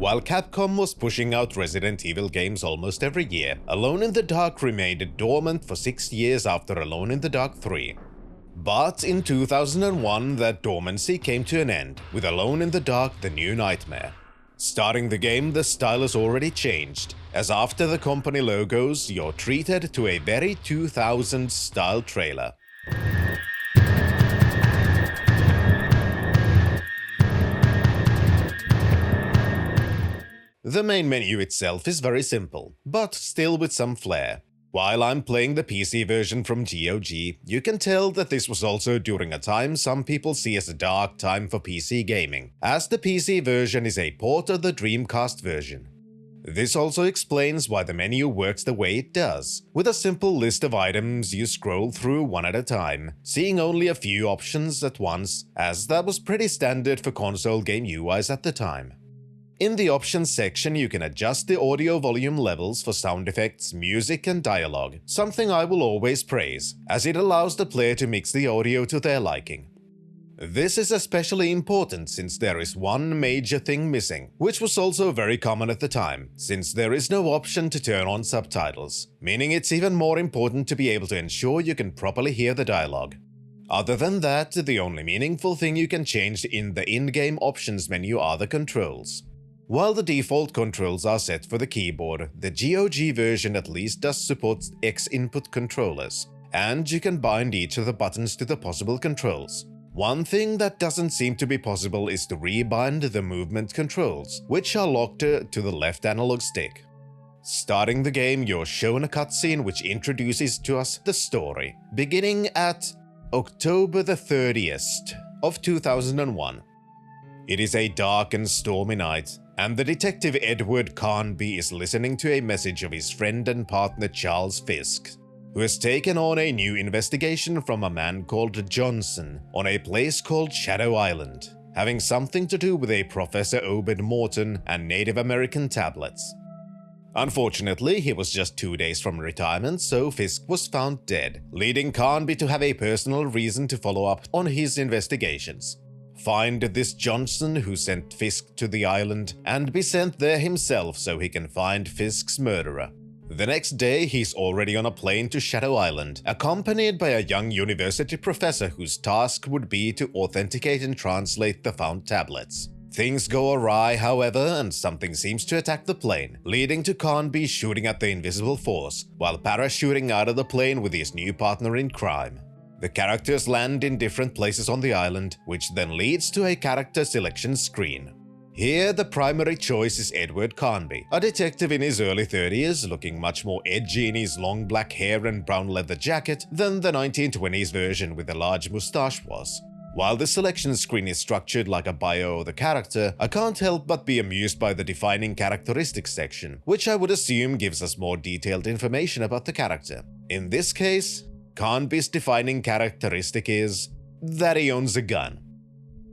While Capcom was pushing out Resident Evil games almost every year, Alone in the Dark remained dormant for 6 years after Alone in the Dark 3. But in 2001, that dormancy came to an end, with Alone in the Dark: The New Nightmare. Starting the game, the style has already changed, as after the company logos, you're treated to a very 2000s style trailer. The main menu itself is very simple, but still with some flair. While I'm playing the PC version from GOG, you can tell that this was also during a time some people see as a dark time for PC gaming, as the PC version is a port of the Dreamcast version. This also explains why the menu works the way it does. With a simple list of items, you scroll through one at a time, seeing only a few options at once, as that was pretty standard for console game UIs at the time. In the options section, you can adjust the audio volume levels for sound effects, music, and dialogue, something I will always praise, as it allows the player to mix the audio to their liking. This is especially important since there is one major thing missing, which was also very common at the time, since there is no option to turn on subtitles, meaning it's even more important to be able to ensure you can properly hear the dialogue. Other than that, the only meaningful thing you can change in the in-game options menu are the controls. While the default controls are set for the keyboard, the GOG version at least does support X-input controllers, and you can bind each of the buttons to the possible controls. One thing that doesn't seem to be possible is to rebind the movement controls, which are locked to the left analog stick. Starting the game, you're shown a cutscene which introduces to us the story, beginning at October the 30th of 2001. It is a dark and stormy night, and the detective Edward Carnby is listening to a message of his friend and partner Charles Fisk, who has taken on a new investigation from a man called Johnson on a place called Shadow Island, having something to do with a Professor Obed Morton and Native American tablets. Unfortunately, he was just 2 days from retirement, so Fisk was found dead, leading Carnby to have a personal reason to follow up on his investigations. Find this Johnson who sent Fisk to the island, and be sent there himself so he can find Fisk's murderer. The next day, he's already on a plane to Shadow Island, accompanied by a young university professor whose task would be to authenticate and translate the found tablets. Things go awry, however, and something seems to attack the plane, leading to Carnby shooting at the invisible force, while parachuting out of the plane with his new partner in crime. The characters land in different places on the island, which then leads to a character selection screen. Here, the primary choice is Edward Carnby, a detective in his early 30s, looking much more edgy in his long black hair and brown leather jacket than the 1920s version with a large moustache was. While the selection screen is structured like a bio of the character, I can't help but be amused by the defining characteristics section, which I would assume gives us more detailed information about the character. In this case, Carnby's defining characteristic is that he owns a gun.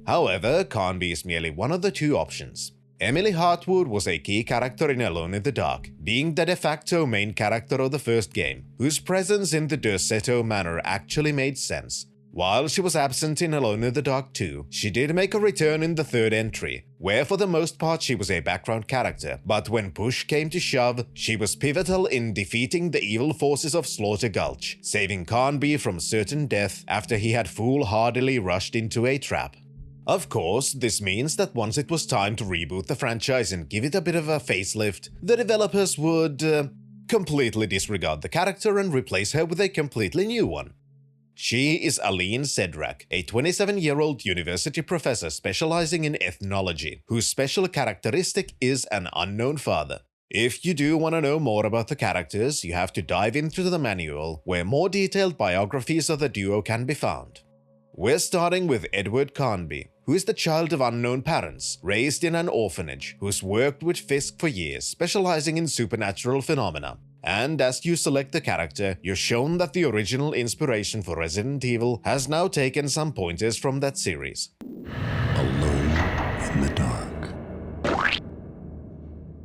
However, Carnby is merely one of the two options. Emily Hartwood was a key character in Alone in the Dark, being the de facto main character of the first game, whose presence in the Derceto Manor actually made sense. While she was absent in Alone in the Dark 2, she did make a return in the third entry, where for the most part she was a background character, but when push came to shove, she was pivotal in defeating the evil forces of Slaughter Gulch, saving Carnby from certain death after he had foolhardily rushed into a trap. Of course, this means that once it was time to reboot the franchise and give it a bit of a facelift, the developers would completely disregard the character and replace her with a completely new one. She is Aline Sedrak, a 27-year-old university professor specializing in ethnology, whose special characteristic is an unknown father. If you do want to know more about the characters, you have to dive into the manual, where more detailed biographies of the duo can be found. We're starting with Edward Carnby, who is the child of unknown parents, raised in an orphanage, who's worked with Fisk for years, specializing in supernatural phenomena. And as you select the character, you're shown that the original inspiration for Resident Evil has now taken some pointers from that series. Alone in the Dark.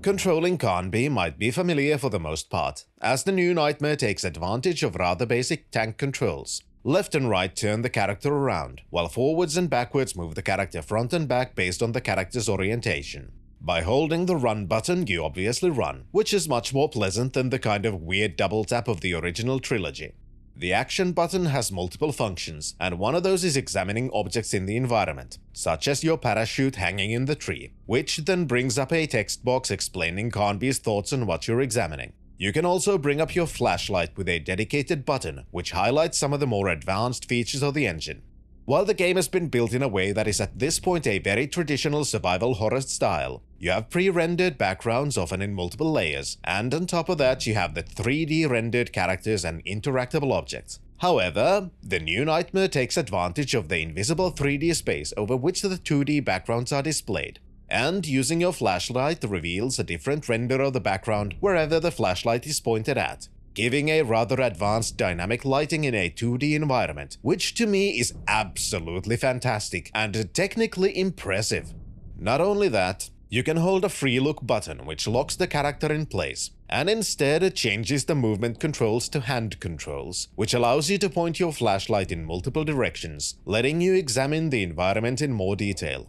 Controlling Carnby might be familiar for the most part, as the new Nightmare takes advantage of rather basic tank controls. Left and right turn the character around, while forwards and backwards move the character front and back based on the character's orientation. By holding the run button, you obviously run, which is much more pleasant than the kind of weird double tap of the original trilogy. The action button has multiple functions, and one of those is examining objects in the environment, such as your parachute hanging in the tree, which then brings up a text box explaining Carnby's thoughts on what you're examining. You can also bring up your flashlight with a dedicated button, which highlights some of the more advanced features of the engine. While the game has been built in a way that is at this point a very traditional survival horror style, you have pre-rendered backgrounds often in multiple layers, and on top of that you have the 3D rendered characters and interactable objects. However, the new Nightmare takes advantage of the invisible 3D space over which the 2D backgrounds are displayed, and using your flashlight reveals a different render of the background wherever the flashlight is pointed at, giving a rather advanced dynamic lighting in a 2D environment, which to me is absolutely fantastic and technically impressive. Not only that, you can hold a free look button which locks the character in place, and instead it changes the movement controls to hand controls, which allows you to point your flashlight in multiple directions, letting you examine the environment in more detail.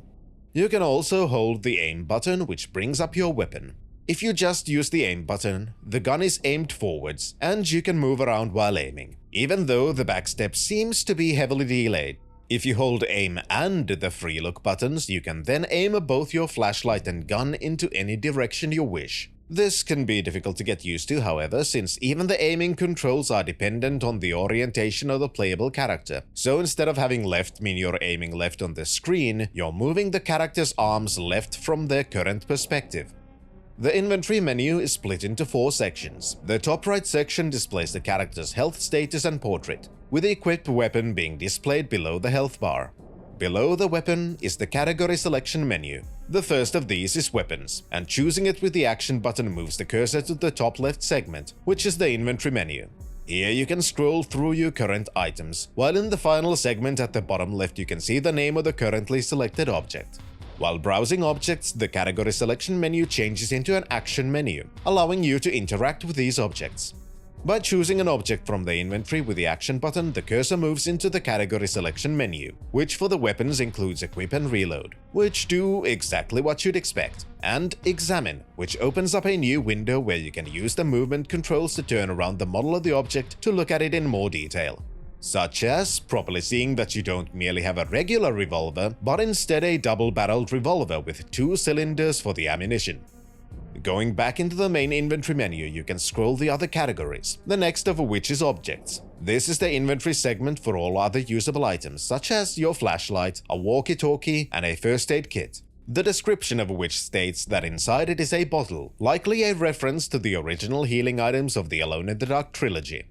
You can also hold the aim button, which brings up your weapon. If you just use the aim button, the gun is aimed forwards, and you can move around while aiming, even though the backstep seems to be heavily delayed. If you hold aim and the free look buttons, you can then aim both your flashlight and gun into any direction you wish. This can be difficult to get used to, however, since even the aiming controls are dependent on the orientation of the playable character. So instead of having left mean you're aiming left on the screen, you're moving the character's arms left from their current perspective. The inventory menu is split into 4 sections. The top right section displays the character's health status and portrait, with the equipped weapon being displayed below the health bar. Below the weapon is the category selection menu. The first of these is weapons, and choosing it with the action button moves the cursor to the top left segment, which is the inventory menu. Here you can scroll through your current items, while in the final segment at the bottom left you can see the name of the currently selected object. While browsing objects, the category selection menu changes into an action menu, allowing you to interact with these objects. By choosing an object from the inventory with the action button, the cursor moves into the category selection menu, which for the weapons includes equip and reload, which do exactly what you'd expect, and examine, which opens up a new window where you can use the movement controls to turn around the model of the object to look at it in more detail. Such as properly seeing that you don't merely have a regular revolver, but instead a double-barreled revolver with 2 cylinders for the ammunition. Going back into the main inventory menu, you can scroll the other categories, the next of which is objects. This is the inventory segment for all other usable items, such as your flashlight, a walkie-talkie, and a first aid kit. The description of which states that inside it is a bottle, likely a reference to the original healing items of the Alone in the Dark trilogy.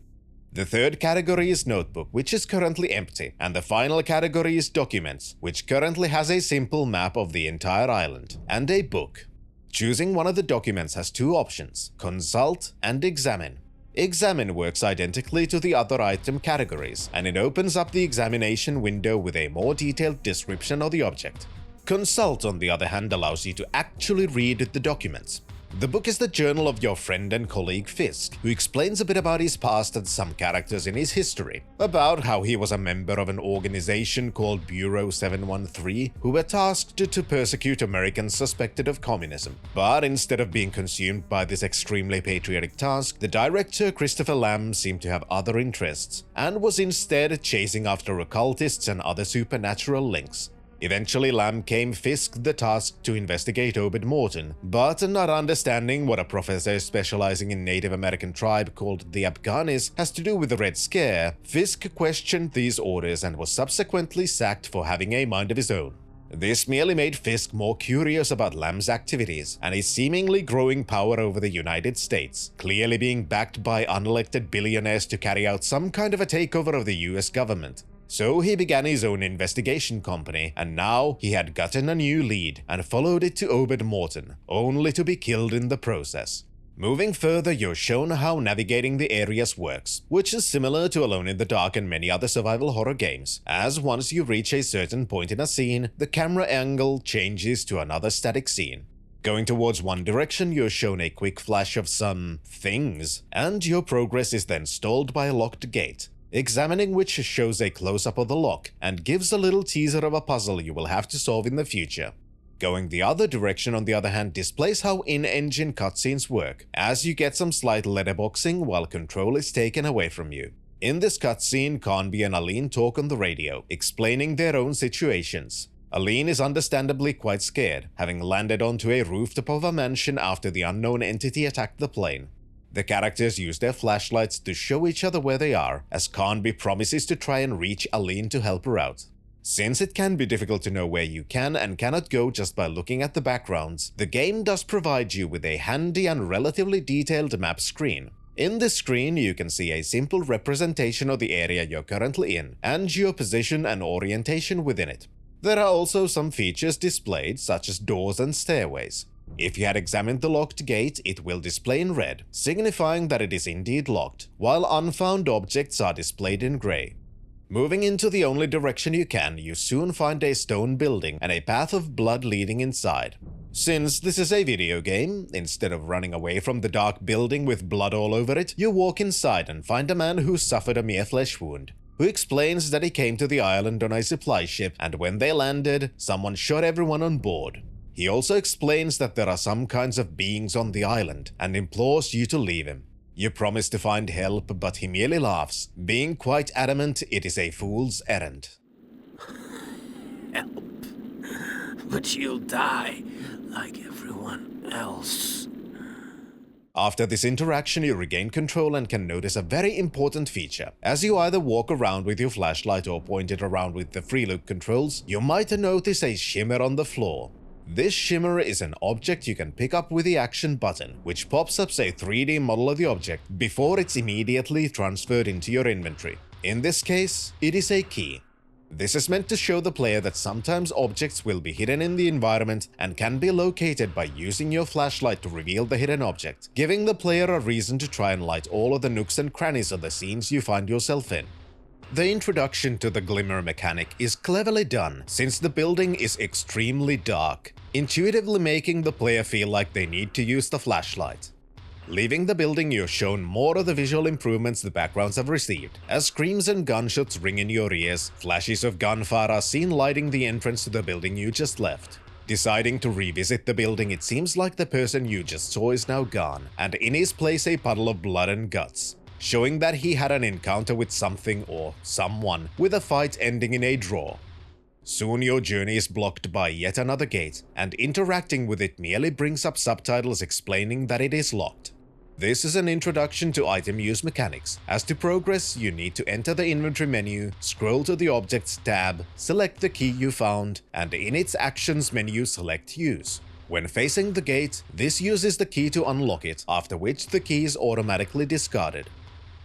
The third category is Notebook, which is currently empty, and the final category is Documents, which currently has a simple map of the entire island, and a book. Choosing one of the documents has 2 options, Consult and Examine. Examine works identically to the other item categories, and it opens up the examination window with a more detailed description of the object. Consult, on the other hand, allows you to actually read the documents. The book is the journal of your friend and colleague Fisk, who explains a bit about his past and some characters in his history, about how he was a member of an organization called Bureau 713, who were tasked to persecute Americans suspected of communism. But instead of being consumed by this extremely patriotic task, the director Christopher Lamb seemed to have other interests, and was instead chasing after occultists and other supernatural links. Eventually, Lamb gave Fisk the task to investigate Obed Morton, but not understanding what a professor specializing in Native American tribe called the Afghanis has to do with the Red Scare, Fisk questioned these orders and was subsequently sacked for having a mind of his own. This merely made Fisk more curious about Lamb's activities and his seemingly growing power over the United States, clearly being backed by unelected billionaires to carry out some kind of a takeover of the US government. So he began his own investigation company, and now he had gotten a new lead and followed it to Obed Morton, only to be killed in the process. Moving further, you're shown how navigating the areas works, which is similar to Alone in the Dark and many other survival horror games, as once you reach a certain point in a scene, the camera angle changes to another static scene. Going towards one direction, you're shown a quick flash of some things, and your progress is then stalled by a locked gate. Examining which shows a close-up of the lock and gives a little teaser of a puzzle you will have to solve in the future. Going the other direction, on the other hand, displays how in-engine cutscenes work, as you get some slight letterboxing while control is taken away from you. In this cutscene, Conby and Aline talk on the radio, explaining their own situations. Aline is understandably quite scared, having landed onto a rooftop of a mansion after the unknown entity attacked the plane. The characters use their flashlights to show each other where they are, as Conby promises to try and reach Aline to help her out. Since it can be difficult to know where you can and cannot go just by looking at the backgrounds, the game does provide you with a handy and relatively detailed map screen. In this screen, you can see a simple representation of the area you're currently in, and your position and orientation within it. There are also some features displayed, such as doors and stairways. If you had examined the locked gate, it will display in red, signifying that it is indeed locked, while unfound objects are displayed in grey. Moving into the only direction you can, you soon find a stone building and a path of blood leading inside. Since this is a video game, instead of running away from the dark building with blood all over it, you walk inside and find a man who suffered a mere flesh wound, who explains that he came to the island on a supply ship, and when they landed, someone shot everyone on board. He also explains that there are some kinds of beings on the island, and implores you to leave him. You promise to find help, but he merely laughs, being quite adamant it is a fool's errand. Help. But you'll die like everyone else. After this interaction, you regain control and can notice a very important feature. As you either walk around with your flashlight or point it around with the free look controls, you might notice a shimmer on the floor. This shimmer is an object you can pick up with the action button, which pops up a 3D model of the object before it's immediately transferred into your inventory. In this case, it is a key. This is meant to show the player that sometimes objects will be hidden in the environment and can be located by using your flashlight to reveal the hidden object, giving the player a reason to try and light all of the nooks and crannies of the scenes you find yourself in. The introduction to the glimmer mechanic is cleverly done, since the building is extremely dark, intuitively making the player feel like they need to use the flashlight. Leaving the building, you're shown more of the visual improvements the backgrounds have received. As screams and gunshots ring in your ears, flashes of gunfire are seen lighting the entrance to the building you just left. Deciding to revisit the building, it seems like the person you just saw is now gone, and in his place a puddle of blood and guts, showing that he had an encounter with something or someone, with a fight ending in a draw. Soon your journey is blocked by yet another gate, and interacting with it merely brings up subtitles explaining that it is locked. This is an introduction to item use mechanics. As to progress, you need to enter the inventory menu, scroll to the Objects tab, select the key you found, and in its Actions menu select Use. When facing the gate, this uses the key to unlock it, after which the key is automatically discarded.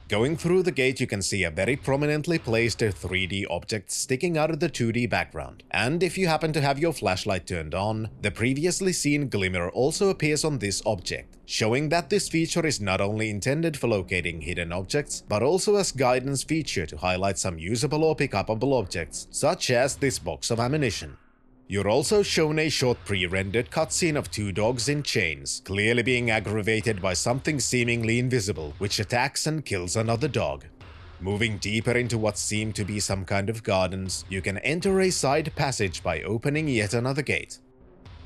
Going through the gate, you can see a very prominently placed 3D object sticking out of the 2D background, and if you happen to have your flashlight turned on, the previously seen glimmer also appears on this object, showing that this feature is not only intended for locating hidden objects, but also as guidance feature to highlight some usable or pickupable objects, such as this box of ammunition. You're also shown a short pre-rendered cutscene of two dogs in chains, clearly being aggravated by something seemingly invisible, which attacks and kills another dog. Moving deeper into what seem to be some kind of gardens, you can enter a side passage by opening yet another gate.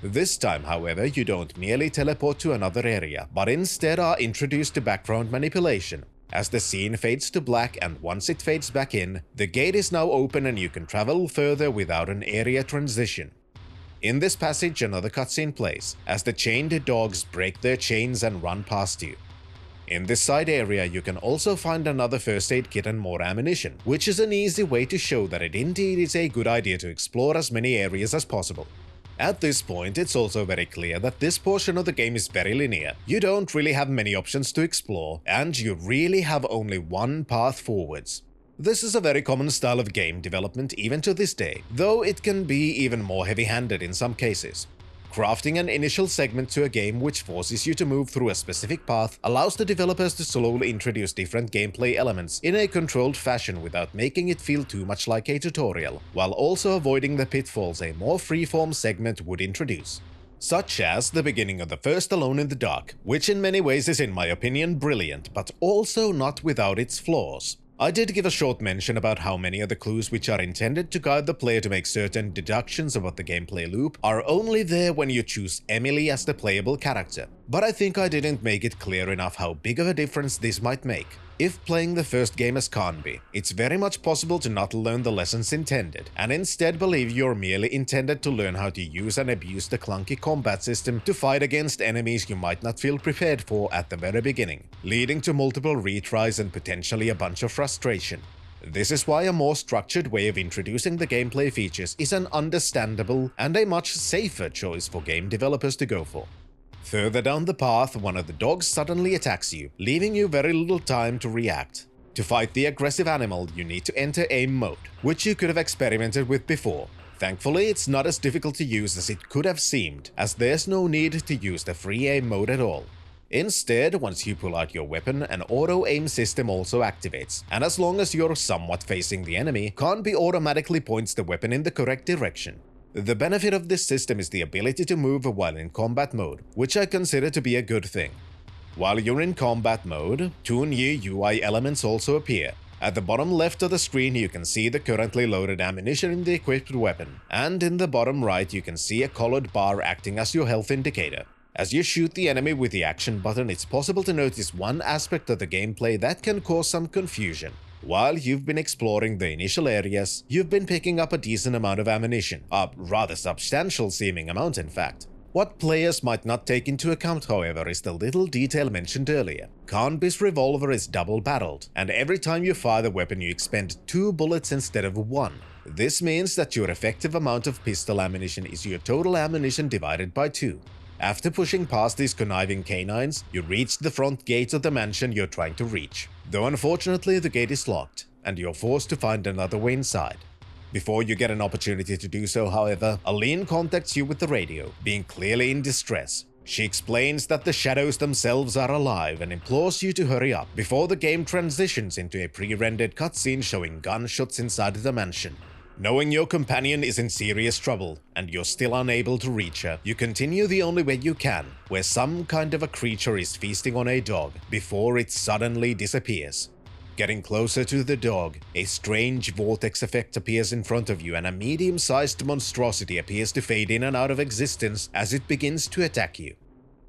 This time, however, you don't merely teleport to another area, but instead are introduced to background manipulation. As the scene fades to black and once it fades back in, the gate is now open and you can travel further without an area transition. In this passage, another cutscene plays, as the chained dogs break their chains and run past you. In this side area, you can also find another first aid kit and more ammunition, which is an easy way to show that it indeed is a good idea to explore as many areas as possible. At this point, it's also very clear that this portion of the game is very linear. You don't really have many options to explore, and you really have only one path forwards. This is a very common style of game development even to this day, though it can be even more heavy-handed in some cases. Crafting an initial segment to a game which forces you to move through a specific path allows the developers to slowly introduce different gameplay elements in a controlled fashion without making it feel too much like a tutorial, while also avoiding the pitfalls a more freeform segment would introduce. Such as the beginning of the first Alone in the Dark, which in many ways is in my opinion brilliant, but also not without its flaws. I did give a short mention about how many of the clues which are intended to guide the player to make certain deductions about the gameplay loop are only there when you choose Emily as the playable character, but I think I didn't make it clear enough how big of a difference this might make. If playing the first game as Canby, it's very much possible to not learn the lessons intended, and instead believe you're merely intended to learn how to use and abuse the clunky combat system to fight against enemies you might not feel prepared for at the very beginning, leading to multiple retries and potentially a bunch of frustration. This is why a more structured way of introducing the gameplay features is an understandable and a much safer choice for game developers to go for. Further down the path, one of the dogs suddenly attacks you, leaving you very little time to react. To fight the aggressive animal, you need to enter aim mode, which you could have experimented with before. Thankfully, it's not as difficult to use as it could have seemed, as there's no need to use the free aim mode at all. Instead, once you pull out your weapon, an auto-aim system also activates, and as long as you're somewhat facing the enemy, Canby automatically points the weapon in the correct direction. The benefit of this system is the ability to move while in combat mode, which I consider to be a good thing. While you're in combat mode, two new UI elements also appear. At the bottom left of the screen you can see the currently loaded ammunition in the equipped weapon, and in the bottom right you can see a colored bar acting as your health indicator. As you shoot the enemy with the action button, it's possible to notice one aspect of the gameplay that can cause some confusion. While you've been exploring the initial areas, you've been picking up a decent amount of ammunition, a rather substantial seeming amount in fact. What players might not take into account, however, is the little detail mentioned earlier. Canby's revolver is double-barreled, and every time you fire the weapon you expend 2 bullets instead of 1. This means that your effective amount of pistol ammunition is your total ammunition divided by 2. After pushing past these conniving canines, you reach the front gate of the mansion you're trying to reach. Though unfortunately the gate is locked, and you're forced to find another way inside. Before you get an opportunity to do so, however, Aline contacts you with the radio, being clearly in distress. She explains that the shadows themselves are alive and implores you to hurry up before the game transitions into a pre-rendered cutscene showing gunshots inside the mansion. Knowing your companion is in serious trouble, and you're still unable to reach her, you continue the only way you can, where some kind of a creature is feasting on a dog, before it suddenly disappears. Getting closer to the dog, a strange vortex effect appears in front of you and a medium-sized monstrosity appears to fade in and out of existence as it begins to attack you.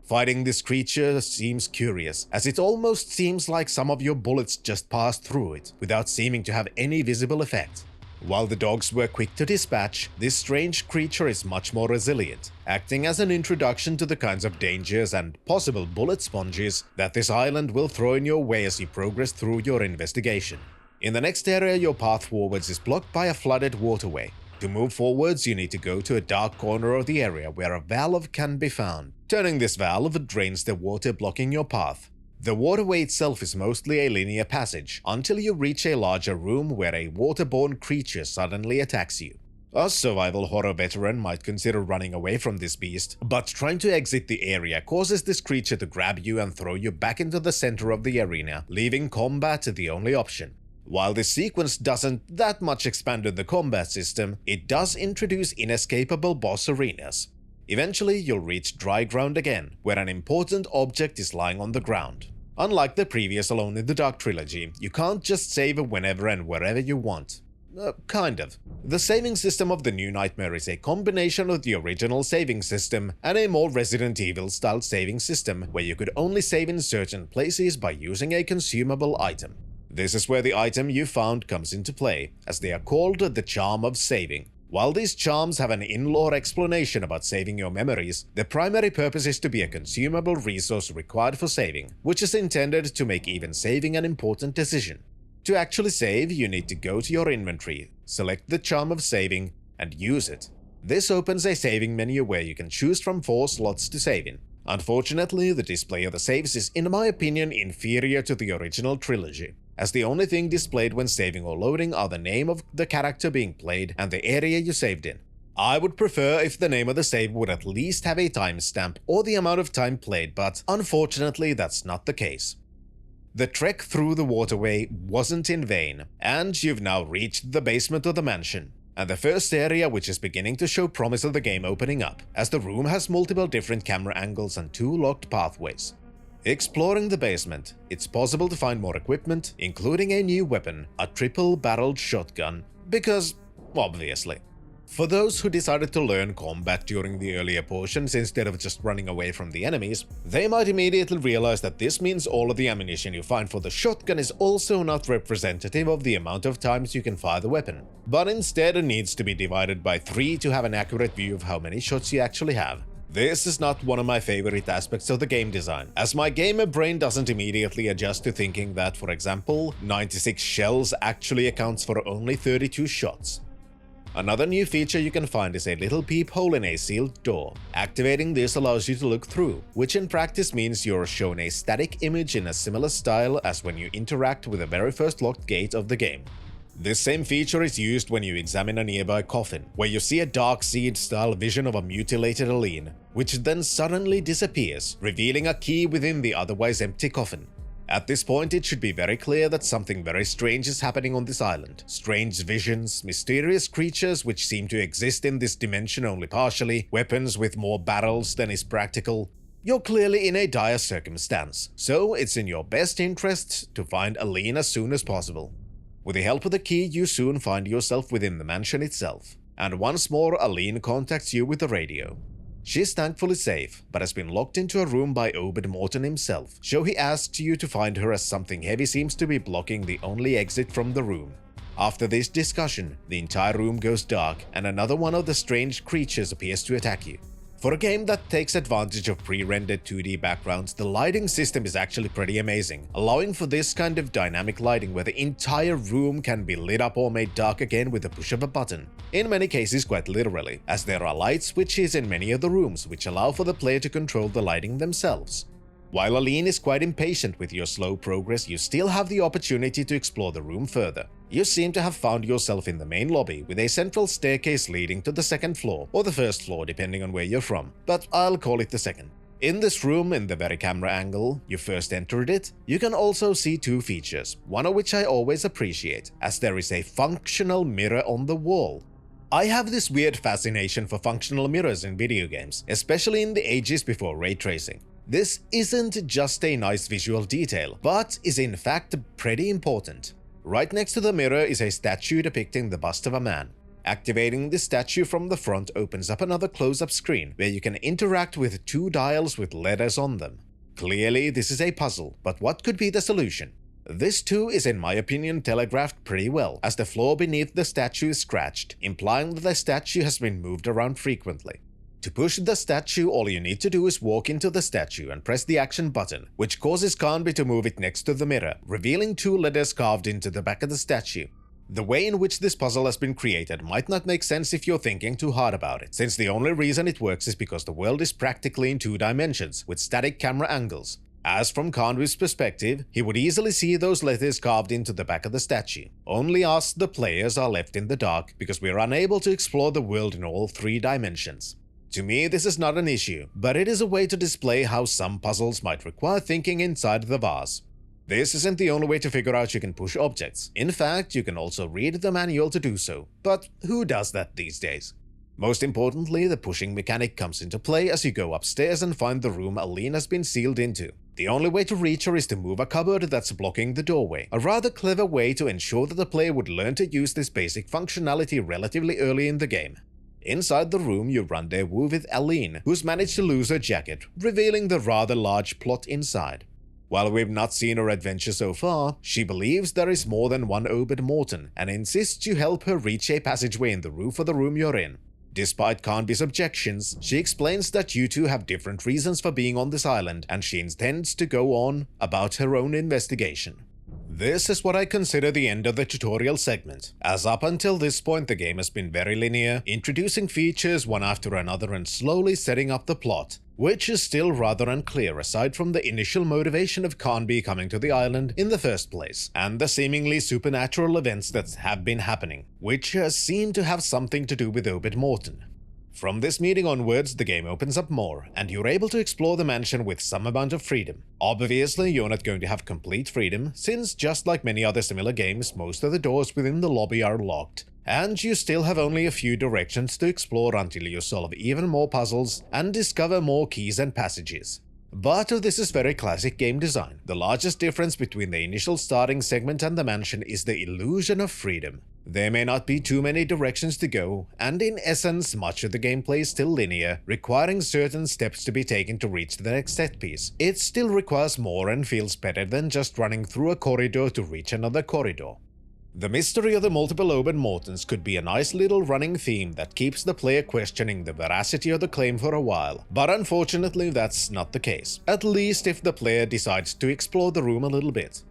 Fighting this creature seems curious, as it almost seems like some of your bullets just passed through it, without seeming to have any visible effect. While the dogs were quick to dispatch, this strange creature is much more resilient, acting as an introduction to the kinds of dangers and possible bullet sponges that this island will throw in your way as you progress through your investigation. In the next area, your path forwards is blocked by a flooded waterway. To move forwards, you need to go to a dark corner of the area where a valve can be found. Turning this valve drains the water blocking your path. The waterway itself is mostly a linear passage, until you reach a larger room where a waterborne creature suddenly attacks you. A survival horror veteran might consider running away from this beast, but trying to exit the area causes this creature to grab you and throw you back into the center of the arena, leaving combat the only option. While this sequence doesn't that much expand on the combat system, it does introduce inescapable boss arenas. Eventually, you'll reach dry ground again, where an important object is lying on the ground. Unlike the previous Alone in the Dark trilogy, you can't just save whenever and wherever you want. Kind of. The saving system of the new Nightmare is a combination of the original saving system and a more Resident Evil-style saving system where you could only save in certain places by using a consumable item. This is where the item you found comes into play, as they are called the Charm of Saving. While these charms have an in-lore explanation about saving your memories, the primary purpose is to be a consumable resource required for saving, which is intended to make even saving an important decision. To actually save, you need to go to your inventory, select the Charm of Saving, and use it. This opens a saving menu where you can choose from 4 slots to save in. Unfortunately, the display of the saves is, in my opinion, inferior to the original trilogy, as the only thing displayed when saving or loading are the name of the character being played and the area you saved in. I would prefer if the name of the save would at least have a timestamp or the amount of time played, but unfortunately that's not the case. The trek through the waterway wasn't in vain, and you've now reached the basement of the mansion, and the first area which is beginning to show promise of the game opening up, as the room has multiple different camera angles and 2 locked pathways. Exploring the basement, it's possible to find more equipment, including a new weapon, a triple-barreled shotgun, because, obviously. For those who decided to learn combat during the earlier portions instead of just running away from the enemies, they might immediately realize that this means all of the ammunition you find for the shotgun is also not representative of the amount of times you can fire the weapon, but instead it needs to be divided by 3 to have an accurate view of how many shots you actually have. This is not one of my favorite aspects of the game design, as my gamer brain doesn't immediately adjust to thinking that, for example, 96 shells actually accounts for only 32 shots. Another new feature you can find is a little peephole in a sealed door. Activating this allows you to look through, which in practice means you're shown a static image in a similar style as when you interact with the very first locked gate of the game. This same feature is used when you examine a nearby coffin, where you see a dark seed-style vision of a mutilated Aline, which then suddenly disappears, revealing a key within the otherwise empty coffin. At this point, it should be very clear that something very strange is happening on this island. Strange visions, mysterious creatures which seem to exist in this dimension only partially, weapons with more barrels than is practical. You're clearly in a dire circumstance, so it's in your best interest to find Aline as soon as possible. With the help of the key, you soon find yourself within the mansion itself, and once more Aline contacts you with the radio. She's thankfully safe, but has been locked into a room by Obed Morton himself, so he asks you to find her as something heavy seems to be blocking the only exit from the room. After this discussion, the entire room goes dark and another one of the strange creatures appears to attack you. For a game that takes advantage of pre-rendered 2D backgrounds, the lighting system is actually pretty amazing, allowing for this kind of dynamic lighting where the entire room can be lit up or made dark again with the push of a button. In many cases quite literally, as there are light switches in many of the rooms which allow for the player to control the lighting themselves. While Aline is quite impatient with your slow progress, you still have the opportunity to explore the room further. You seem to have found yourself in the main lobby with a central staircase leading to the second floor, or the first floor depending on where you're from, but I'll call it the second. In this room, in the very camera angle you first entered it, you can also see 2 features, one of which I always appreciate, as there is a functional mirror on the wall. I have this weird fascination for functional mirrors in video games, especially in the ages before ray tracing. This isn't just a nice visual detail, but is in fact pretty important. Right next to the mirror is a statue depicting the bust of a man. Activating the statue from the front opens up another close-up screen where you can interact with 2 dials with letters on them. Clearly, this is a puzzle, but what could be the solution? This too is in my opinion telegraphed pretty well, as the floor beneath the statue is scratched, implying that the statue has been moved around frequently. To push the statue, all you need to do is walk into the statue and press the action button, which causes Canby to move it next to the mirror, revealing 2 letters carved into the back of the statue. The way in which this puzzle has been created might not make sense if you're thinking too hard about it, since the only reason it works is because the world is practically in 2 dimensions, with static camera angles. As from Canby's perspective, he would easily see those letters carved into the back of the statue. Only us, the players, are left in the dark because we are unable to explore the world in all 3 dimensions. To me, this is not an issue, but it is a way to display how some puzzles might require thinking inside the vase. This isn't the only way to figure out you can push objects. In fact, you can also read the manual to do so, but who does that these days? Most importantly, the pushing mechanic comes into play as you go upstairs and find the room Aline has been sealed into. The only way to reach her is to move a cupboard that's blocking the doorway, a rather clever way to ensure that the player would learn to use this basic functionality relatively early in the game. Inside the room, you rendezvous with Aline, who's managed to lose her jacket, revealing the rather large plot inside. While we've not seen her adventure so far, she believes there is more than one Obed Morton and insists you help her reach a passageway in the roof of the room you're in. Despite Canby's objections, she explains that you 2 have different reasons for being on this island, and she intends to go on about her own investigation. This is what I consider the end of the tutorial segment, as up until this point the game has been very linear, introducing features one after another and slowly setting up the plot, which is still rather unclear aside from the initial motivation of Canby coming to the island in the first place, and the seemingly supernatural events that have been happening, which seem to have something to do with Obed Morton. From this meeting onwards, the game opens up more, and you're able to explore the mansion with some amount of freedom. Obviously, you're not going to have complete freedom, since just like many other similar games, most of the doors within the lobby are locked, and you still have only a few directions to explore until you solve even more puzzles and discover more keys and passages. But this is very classic game design. The largest difference between the initial starting segment and the mansion is the illusion of freedom. There may not be too many directions to go, and in essence, much of the gameplay is still linear, requiring certain steps to be taken to reach the next set piece. It still requires more and feels better than just running through a corridor to reach another corridor. The mystery of the multiple open Mortons could be a nice little running theme that keeps the player questioning the veracity of the claim for a while, but unfortunately that's not the case, at least if the player decides to explore the room a little bit.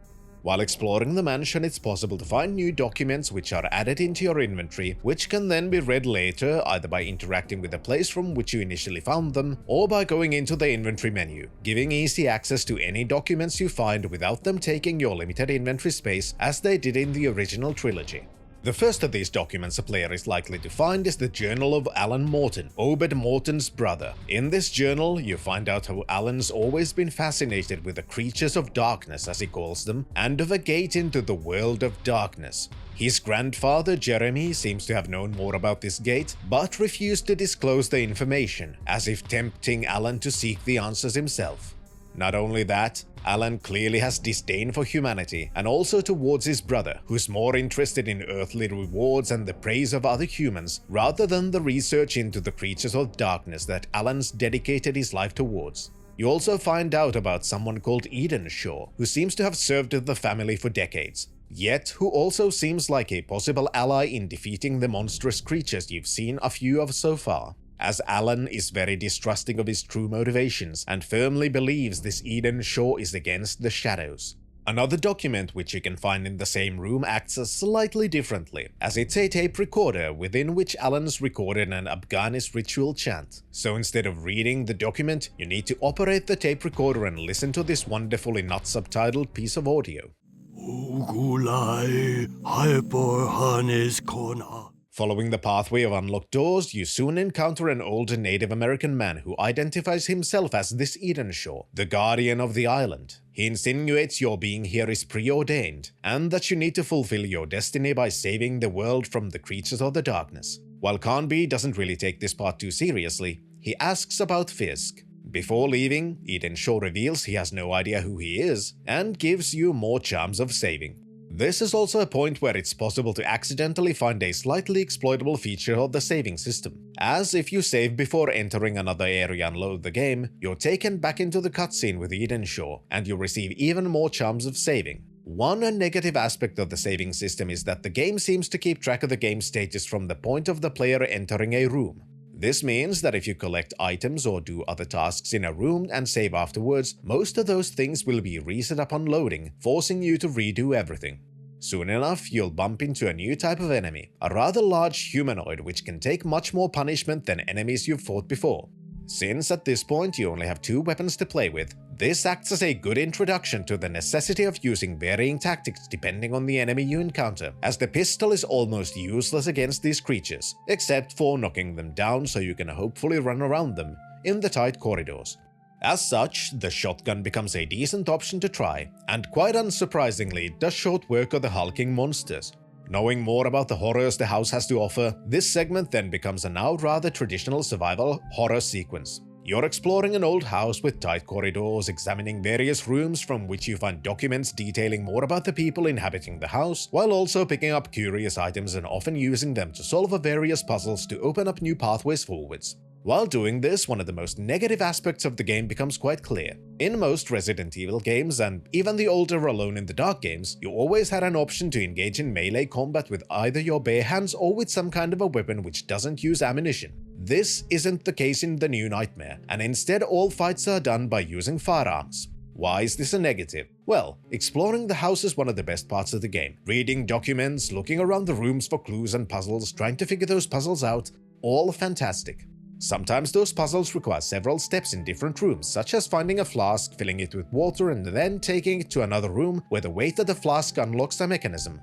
While exploring the mansion, it's possible to find new documents which are added into your inventory, which can then be read later either by interacting with the place from which you initially found them, or by going into the inventory menu, giving easy access to any documents you find without them taking your limited inventory space as they did in the original trilogy. The first of these documents a player is likely to find is the Journal of Alan Morton, Obed Morton's brother. In this journal, you find out how Alan's always been fascinated with the creatures of darkness, as he calls them, and of a gate into the world of darkness. His grandfather, Jeremy, seems to have known more about this gate, but refused to disclose the information, as if tempting Alan to seek the answers himself. Not only that, Alan clearly has disdain for humanity, and also towards his brother, who's more interested in earthly rewards and the praise of other humans, rather than the research into the creatures of darkness that Alan's dedicated his life towards. You also find out about someone called Eden Shaw, who seems to have served the family for decades, yet who also seems like a possible ally in defeating the monstrous creatures you've seen a few of so far, as Alan is very distrusting of his true motivations and firmly believes this Eden Shaw is against the shadows. Another document which you can find in the same room acts slightly differently, as it's a tape recorder within which Alan's recorded an Afghanis ritual chant. So instead of reading the document, you need to operate the tape recorder and listen to this wonderfully not subtitled piece of audio. Following the pathway of unlocked doors, you soon encounter an old Native American man who identifies himself as this Eden Shaw, the guardian of the island. He insinuates your being here is preordained, and that you need to fulfill your destiny by saving the world from the creatures of the darkness. While Carnby doesn't really take this part too seriously, he asks about Fisk. Before leaving, Eden Shaw reveals he has no idea who he is, and gives you more charms of saving. This is also a point where it's possible to accidentally find a slightly exploitable feature of the saving system, as if you save before entering another area and load the game, you're taken back into the cutscene with Eden Shaw, and you receive even more charms of saving. One negative aspect of the saving system is that the game seems to keep track of the game status from the point of the player entering a room. This means that if you collect items or do other tasks in a room and save afterwards, most of those things will be reset upon loading, forcing you to redo everything. Soon enough, you'll bump into a new type of enemy, a rather large humanoid which can take much more punishment than enemies you've fought before. Since at this point you only have 2 weapons to play with, this acts as a good introduction to the necessity of using varying tactics depending on the enemy you encounter, as the pistol is almost useless against these creatures, except for knocking them down so you can hopefully run around them in the tight corridors. As such, the shotgun becomes a decent option to try, and quite unsurprisingly it does short work of the hulking monsters. Knowing more about the horrors the house has to offer, this segment then becomes a now rather traditional survival horror sequence. You're exploring an old house with tight corridors, examining various rooms from which you find documents detailing more about the people inhabiting the house, while also picking up curious items and often using them to solve various puzzles to open up new pathways forwards. While doing this, one of the most negative aspects of the game becomes quite clear. In most Resident Evil games, and even the older Alone in the Dark games, you always had an option to engage in melee combat with either your bare hands or with some kind of a weapon which doesn't use ammunition. This isn't the case in the new Nightmare, and instead all fights are done by using firearms. Why is this a negative? Well, exploring the house is one of the best parts of the game. Reading documents, looking around the rooms for clues and puzzles, trying to figure those puzzles out, all fantastic. Sometimes those puzzles require several steps in different rooms, such as finding a flask, filling it with water, and then taking it to another room where the weight of the flask unlocks a mechanism.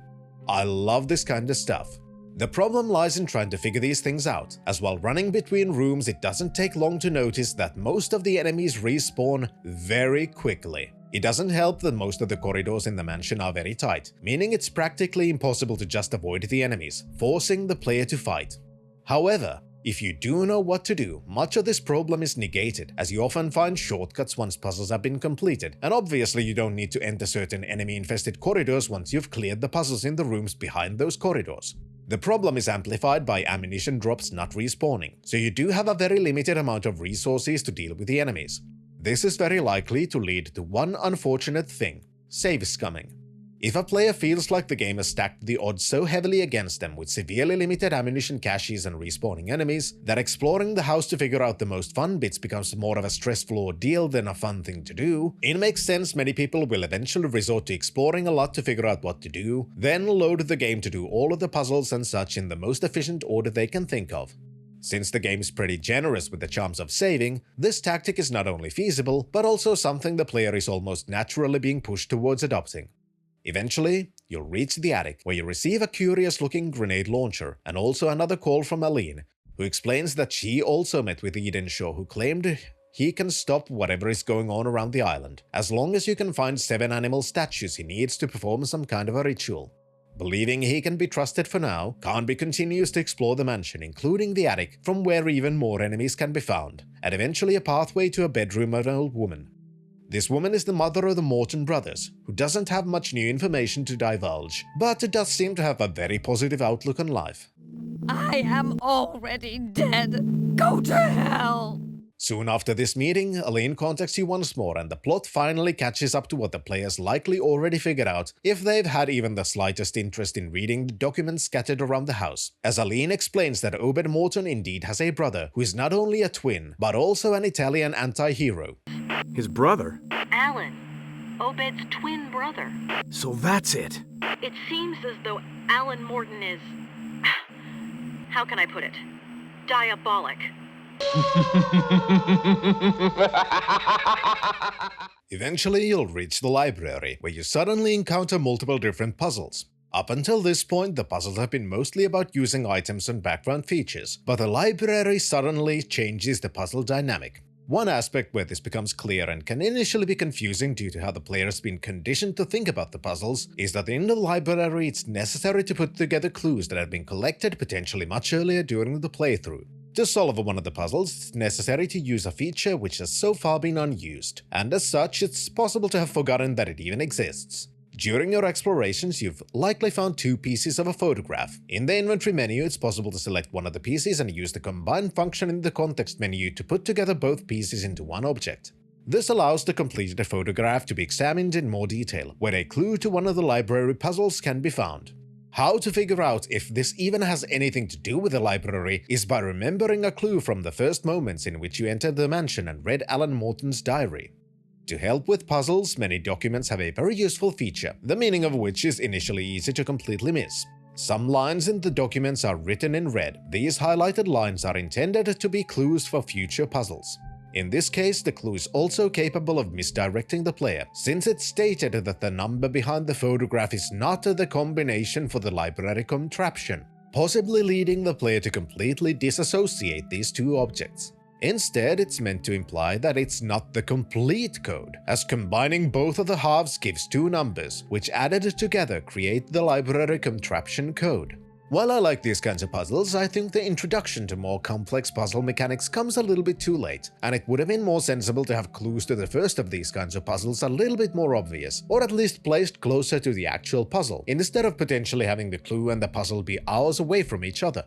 I love this kind of stuff. The problem lies in trying to figure these things out, as while running between rooms it doesn't take long to notice that most of the enemies respawn very quickly. It doesn't help that most of the corridors in the mansion are very tight, meaning it's practically impossible to just avoid the enemies, forcing the player to fight. However, If you do know what to do, much of this problem is negated, as you often find shortcuts once puzzles have been completed, and obviously you don't need to enter certain enemy-infested corridors once you've cleared the puzzles in the rooms behind those corridors. The problem is amplified by ammunition drops not respawning, so you do have a very limited amount of resources to deal with the enemies. This is very likely to lead to one unfortunate thing: save scumming. If a player feels like the game has stacked the odds so heavily against them with severely limited ammunition caches and respawning enemies, that exploring the house to figure out the most fun bits becomes more of a stressful ordeal than a fun thing to do, it makes sense many people will eventually resort to exploring a lot to figure out what to do, then load the game to do all of the puzzles and such in the most efficient order they can think of. Since the game is pretty generous with the charms of saving, this tactic is not only feasible, but also something the player is almost naturally being pushed towards adopting. Eventually, you'll reach the attic, where you receive a curious-looking grenade launcher, and also another call from Aline, who explains that she also met with Edenshaw, who claimed he can stop whatever is going on around the island, as long as you can find 7 animal statues he needs to perform some kind of a ritual. Believing he can be trusted for now, Carnby continues to explore the mansion, including the attic, from where even more enemies can be found, and eventually a pathway to a bedroom of an old woman. This woman is the mother of the Morton brothers, who doesn't have much new information to divulge, but does seem to have a very positive outlook on life. I am already dead. Go to hell! Soon after this meeting, Aline contacts you once more, and the plot finally catches up to what the players likely already figured out if they've had even the slightest interest in reading the documents scattered around the house, as Aline explains that Obed Morton indeed has a brother who is not only a twin, but also an Italian anti-hero. His brother? Alan, Obed's twin brother. So that's it. It seems as though Alan Morton is... how can I put it? Diabolic. Eventually, you'll reach the library, where you suddenly encounter multiple different puzzles. Up until this point, the puzzles have been mostly about using items and background features, but the library suddenly changes the puzzle dynamic. One aspect where this becomes clear and can initially be confusing due to how the player has been conditioned to think about the puzzles is that in the library it's necessary to put together clues that have been collected potentially much earlier during the playthrough. To solve one of the puzzles, it's necessary to use a feature which has so far been unused, and as such it's possible to have forgotten that it even exists. During your explorations, you've likely found 2 pieces of a photograph. In the inventory menu, it's possible to select one of the pieces and use the combine function in the context menu to put together both pieces into one object. This allows the completed photograph to be examined in more detail, where a clue to one of the library puzzles can be found. How to figure out if this even has anything to do with the library is by remembering a clue from the first moments in which you entered the mansion and read Alan Morton's diary. To help with puzzles, many documents have a very useful feature, the meaning of which is initially easy to completely miss. Some lines in the documents are written in red. These highlighted lines are intended to be clues for future puzzles. In this case, the clue is also capable of misdirecting the player, since it's stated that the number behind the photograph is not the combination for the library contraption, possibly leading the player to completely disassociate these 2 objects. Instead, it's meant to imply that it's not the complete code, as combining both of the halves gives 2 numbers, which added together create the library contraption code. While I like these kinds of puzzles, I think the introduction to more complex puzzle mechanics comes a little bit too late, and it would have been more sensible to have clues to the first of these kinds of puzzles a little bit more obvious, or at least placed closer to the actual puzzle, instead of potentially having the clue and the puzzle be hours away from each other.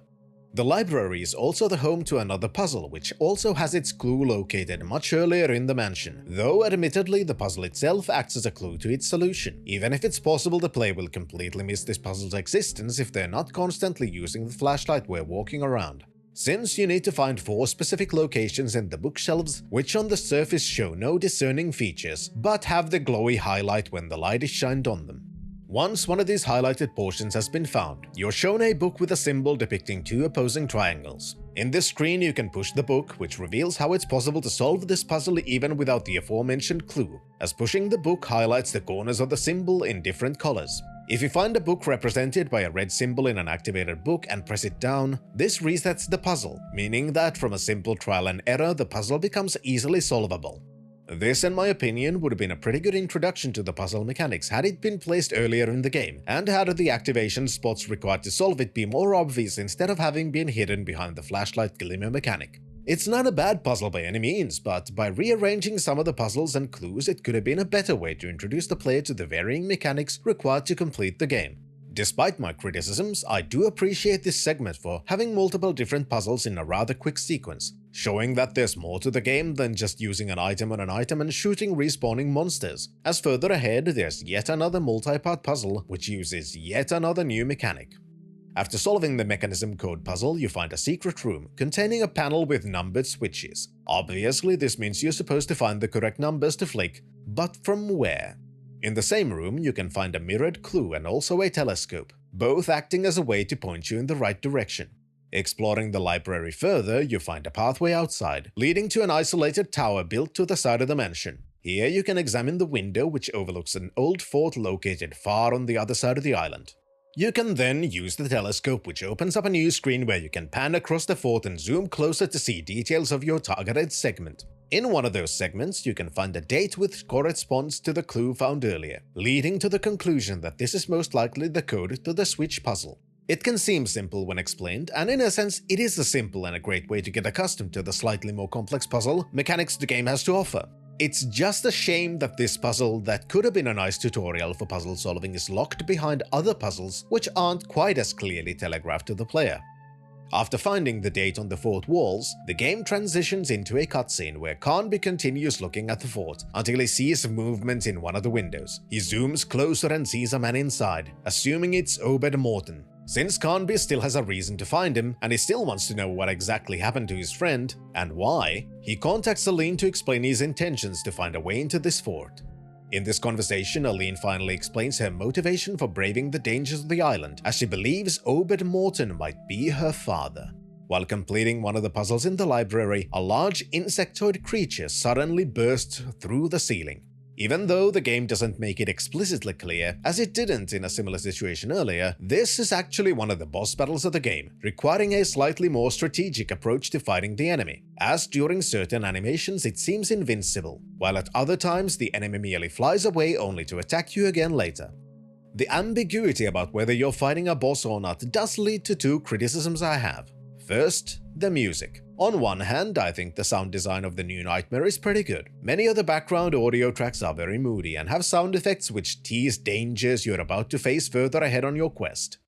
The library is also the home to another puzzle, which also has its clue located much earlier in the mansion, though admittedly the puzzle itself acts as a clue to its solution, even if it's possible the player will completely miss this puzzle's existence if they're not constantly using the flashlight while walking around. Since you need to find 4 specific locations in the bookshelves, which on the surface show no discerning features, but have the glowy highlight when the light is shined on them. Once one of these highlighted portions has been found, you're shown a book with a symbol depicting 2 opposing triangles. In this screen you can push the book, which reveals how it's possible to solve this puzzle even without the aforementioned clue, as pushing the book highlights the corners of the symbol in different colors. If you find a book represented by a red symbol in an activated book and press it down, this resets the puzzle, meaning that from a simple trial and error the puzzle becomes easily solvable. This, in my opinion, would have been a pretty good introduction to the puzzle mechanics had it been placed earlier in the game, and had the activation spots required to solve it be more obvious instead of having been hidden behind the flashlight glimmer mechanic. It's not a bad puzzle by any means, but by rearranging some of the puzzles and clues, it could have been a better way to introduce the player to the varying mechanics required to complete the game. Despite my criticisms, I do appreciate this segment for having multiple different puzzles in a rather quick sequence, showing that there's more to the game than just using an item on an item and shooting respawning monsters. As further ahead, there's yet another multi-part puzzle which uses yet another new mechanic. After solving the mechanism code puzzle, you find a secret room containing a panel with numbered switches. Obviously, this means you're supposed to find the correct numbers to flick, but from where? In the same room, you can find a mirrored clue and also a telescope, both acting as a way to point you in the right direction. Exploring the library further, you find a pathway outside, leading to an isolated tower built to the side of the mansion. Here you can examine the window which overlooks an old fort located far on the other side of the island. You can then use the telescope, which opens up a new screen where you can pan across the fort and zoom closer to see details of your targeted segment. In one of those segments, you can find a date which corresponds to the clue found earlier, leading to the conclusion that this is most likely the code to the switch puzzle. It can seem simple when explained, and in a sense, it is a simple and a great way to get accustomed to the slightly more complex puzzle mechanics the game has to offer. It's just a shame that this puzzle that could have been a nice tutorial for puzzle solving is locked behind other puzzles which aren't quite as clearly telegraphed to the player. After finding the date on the fort walls, the game transitions into a cutscene where Carnby continues looking at the fort until he sees movement in one of the windows. He zooms closer and sees a man inside, assuming it's Obed Morton. Since Carnby still has a reason to find him, and he still wants to know what exactly happened to his friend, and why, he contacts Aline to explain his intentions to find a way into this fort. In this conversation, Aline finally explains her motivation for braving the dangers of the island, as she believes Obed Morton might be her father. While completing one of the puzzles in the library, a large insectoid creature suddenly bursts through the ceiling. Even though the game doesn't make it explicitly clear, as it didn't in a similar situation earlier, this is actually one of the boss battles of the game, requiring a slightly more strategic approach to fighting the enemy, as during certain animations it seems invincible, while at other times the enemy merely flies away only to attack you again later. The ambiguity about whether you're fighting a boss or not does lead to two criticisms I have. First, the music. On one hand, I think the sound design of the new Nightmare is pretty good. Many of the background audio tracks are very moody and have sound effects which tease dangers you're about to face further ahead on your quest.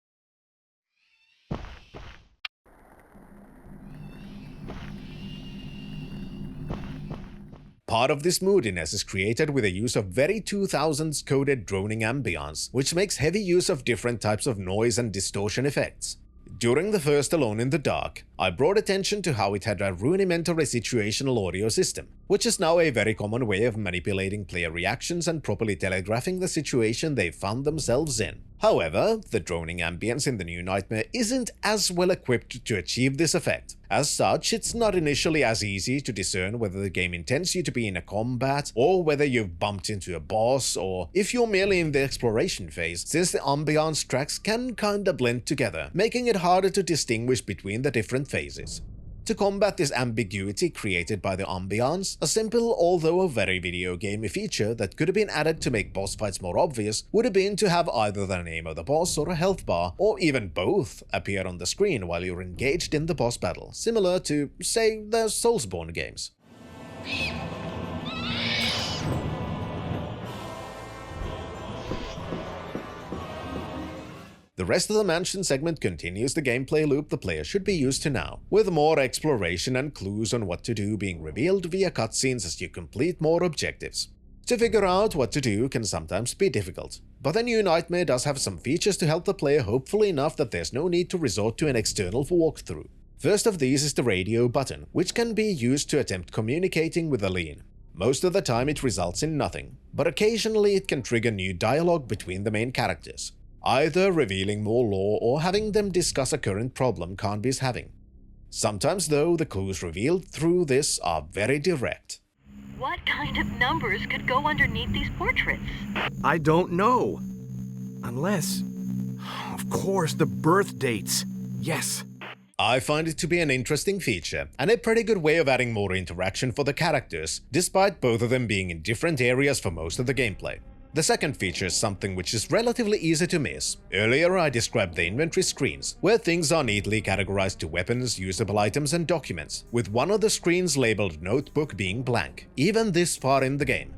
Part of this moodiness is created with the use of very 2000s coded droning ambience, which makes heavy use of different types of noise and distortion effects. During the first Alone in the Dark, I brought attention to how it had a rudimentary situational audio system, which is now a very common way of manipulating player reactions and properly telegraphing the situation they found themselves in. However, the droning ambience in the new Nightmare isn't as well equipped to achieve this effect. As such, it's not initially as easy to discern whether the game intends you to be in a combat, or whether you've bumped into a boss, or if you're merely in the exploration phase, since the ambiance tracks can kinda blend together, making it harder to distinguish between the different phases. To combat this ambiguity created by the ambiance, a simple, although a very video gamey feature that could have been added to make boss fights more obvious would have been to have either the name of the boss or a health bar, or even both, appear on the screen while you're engaged in the boss battle, similar to, say, the Soulsborne games. The rest of the mansion segment continues the gameplay loop the player should be used to now, with more exploration and clues on what to do being revealed via cutscenes as you complete more objectives. To figure out what to do can sometimes be difficult, but the new Nightmare does have some features to help the player hopefully enough that there's no need to resort to an external walkthrough. First of these is the radio button, which can be used to attempt communicating with Aline. Most of the time it results in nothing, but occasionally it can trigger new dialogue between the main characters, either revealing more lore or having them discuss a current problem Carnby's having. Sometimes, though, the clues revealed through this are very direct. What kind of numbers could go underneath these portraits? I don't know. Unless... Of course, the birth dates. Yes. I find it to be an interesting feature, and a pretty good way of adding more interaction for the characters, despite both of them being in different areas for most of the gameplay. The second feature is something which is relatively easy to miss. Earlier I described the inventory screens, where things are neatly categorized to weapons, usable items and documents, with one of the screens labeled Notebook being blank, even this far in the game.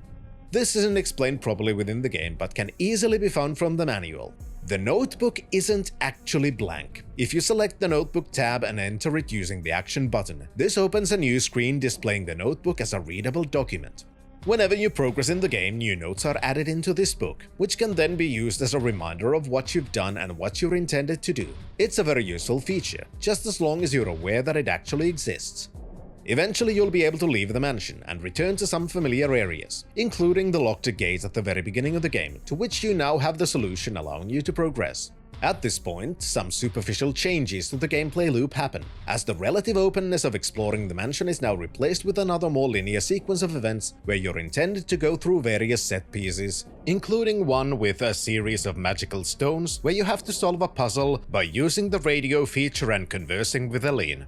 This isn't explained properly within the game, but can easily be found from the manual. The notebook isn't actually blank. If you select the Notebook tab and enter it using the Action button, this opens a new screen displaying the notebook as a readable document. Whenever you progress in the game, new notes are added into this book, which can then be used as a reminder of what you've done and what you're intended to do. It's a very useful feature, just as long as you're aware that it actually exists. Eventually you'll be able to leave the mansion and return to some familiar areas, including the locked gates at the very beginning of the game, to which you now have the solution allowing you to progress. At this point, some superficial changes to the gameplay loop happen, as the relative openness of exploring the mansion is now replaced with another more linear sequence of events where you're intended to go through various set pieces, including one with a series of magical stones where you have to solve a puzzle by using the radio feature and conversing with Aline.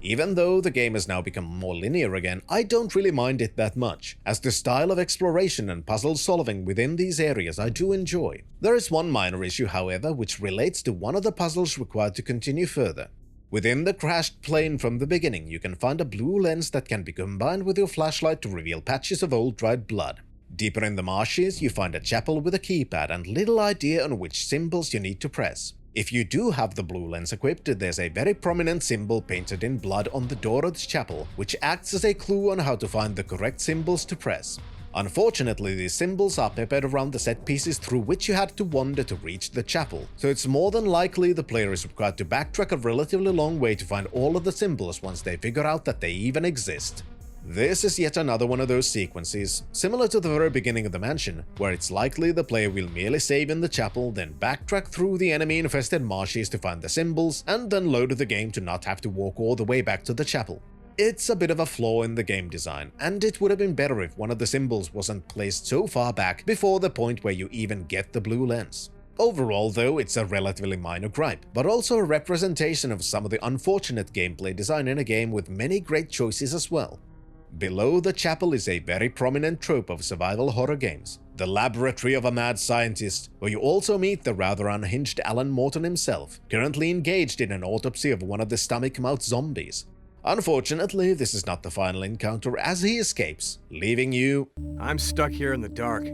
Even though the game has now become more linear again, I don't really mind it that much, as the style of exploration and puzzle solving within these areas I do enjoy. There is one minor issue, however, which relates to one of the puzzles required to continue further. Within the crashed plane from the beginning, you can find a blue lens that can be combined with your flashlight to reveal patches of old dried blood. Deeper in the marshes, you find a chapel with a keypad and little idea on which symbols you need to press. If you do have the blue lens equipped, there's a very prominent symbol painted in blood on the door of the chapel, which acts as a clue on how to find the correct symbols to press. Unfortunately, these symbols are peppered around the set pieces through which you had to wander to reach the chapel, so it's more than likely the player is required to backtrack a relatively long way to find all of the symbols once they figure out that they even exist. This is yet another one of those sequences, similar to the very beginning of the mansion, where it's likely the player will merely save in the chapel, then backtrack through the enemy-infested marshes to find the symbols, and then load the game to not have to walk all the way back to the chapel. It's a bit of a flaw in the game design, and it would have been better if one of the symbols wasn't placed so far back before the point where you even get the blue lens. Overall, though, it's a relatively minor gripe, but also a representation of some of the unfortunate gameplay design in a game with many great choices as well. Below the chapel is a very prominent trope of survival horror games, the laboratory of a mad scientist, where you also meet the rather unhinged Alan Morton himself, currently engaged in an autopsy of one of the stomach-mouth zombies. Unfortunately, this is not the final encounter, as he escapes, leaving you... I'm stuck here in the dark.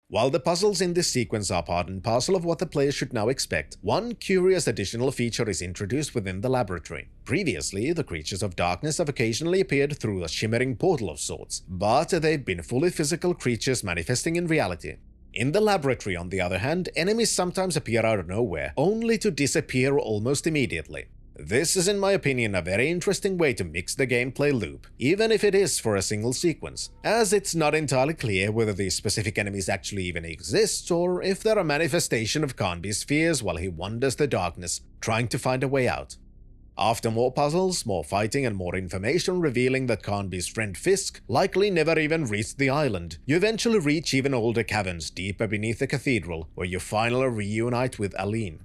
While the puzzles in this sequence are part and parcel of what the player should now expect, one curious additional feature is introduced within the laboratory. Previously, the creatures of darkness have occasionally appeared through a shimmering portal of sorts, but they've been fully physical creatures manifesting in reality. In the laboratory, on the other hand, enemies sometimes appear out of nowhere, only to disappear almost immediately. This is, in my opinion, a very interesting way to mix the gameplay loop, even if it is for a single sequence, as it's not entirely clear whether these specific enemies actually even exist, or if they're a manifestation of Canby's fears while he wanders the darkness, trying to find a way out. After more puzzles, more fighting, and more information revealing that Canby's friend Fisk likely never even reached the island, you eventually reach even older caverns deeper beneath the cathedral, where you finally reunite with Aline.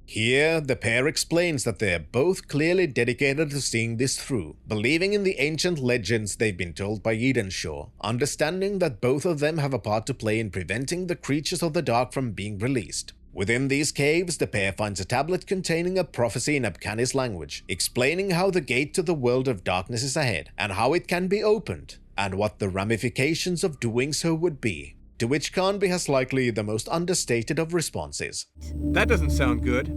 Here, the pair explains that they're both clearly dedicated to seeing this through, believing in the ancient legends they've been told by Edenshaw, understanding that both of them have a part to play in preventing the creatures of the dark from being released. Within these caves, the pair finds a tablet containing a prophecy in Abkhani's language, explaining how the gate to the world of darkness is ahead, and how it can be opened, and what the ramifications of doing so would be. To which Canby has likely the most understated of responses. That doesn't sound good.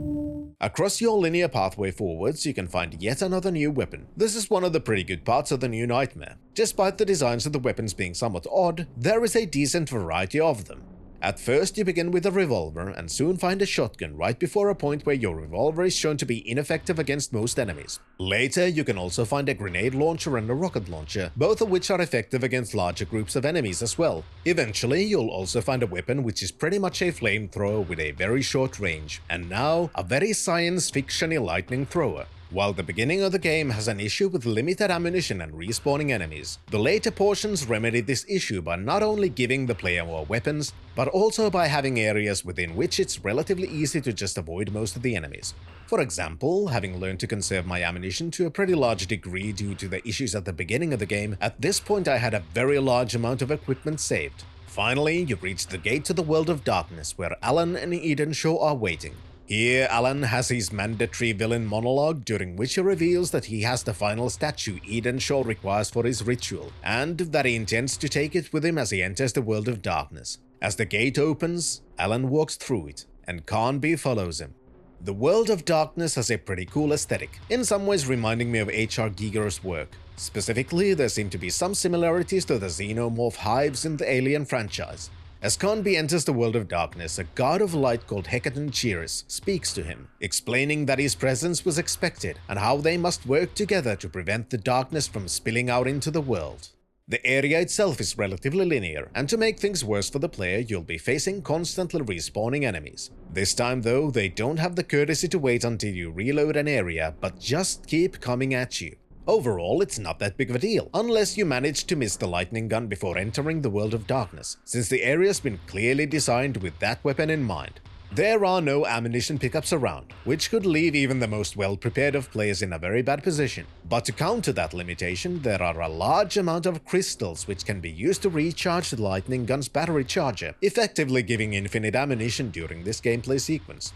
Across your linear pathway forwards, you can find yet another new weapon. This is one of the pretty good parts of the new Nightmare. Despite the designs of the weapons being somewhat odd, there is a decent variety of them. At first, you begin with a revolver and soon find a shotgun right before a point where your revolver is shown to be ineffective against most enemies. Later, you can also find a grenade launcher and a rocket launcher, both of which are effective against larger groups of enemies as well. Eventually, you'll also find a weapon which is pretty much a flamethrower with a very short range, and now, a very science fiction-y lightning thrower. While the beginning of the game has an issue with limited ammunition and respawning enemies, the later portions remedy this issue by not only giving the player more weapons, but also by having areas within which it's relatively easy to just avoid most of the enemies. For example, having learned to conserve my ammunition to a pretty large degree due to the issues at the beginning of the game, at this point I had a very large amount of equipment saved. Finally, you reach the gate to the World of Darkness where Alan and Edenshaw are waiting. Here, Alan has his mandatory villain monologue during which he reveals that he has the final statue Edenshaw requires for his ritual, and that he intends to take it with him as he enters the World of Darkness. As the gate opens, Alan walks through it, and Carnby follows him. The World of Darkness has a pretty cool aesthetic, in some ways reminding me of H.R. Giger's work. Specifically, there seem to be some similarities to the xenomorph hives in the Alien franchise. As Carnby enters the World of Darkness, a god of light called Hecaton Cheerus speaks to him, explaining that his presence was expected and how they must work together to prevent the darkness from spilling out into the world. The area itself is relatively linear, and to make things worse for the player, you'll be facing constantly respawning enemies. This time though, they don't have the courtesy to wait until you reload an area, but just keep coming at you. Overall, it's not that big of a deal, unless you manage to miss the lightning gun before entering the World of Darkness, since the area's been clearly designed with that weapon in mind. There are no ammunition pickups around, which could leave even the most well-prepared of players in a very bad position. But to counter that limitation, there are a large amount of crystals which can be used to recharge the lightning gun's battery charger, effectively giving infinite ammunition during this gameplay sequence.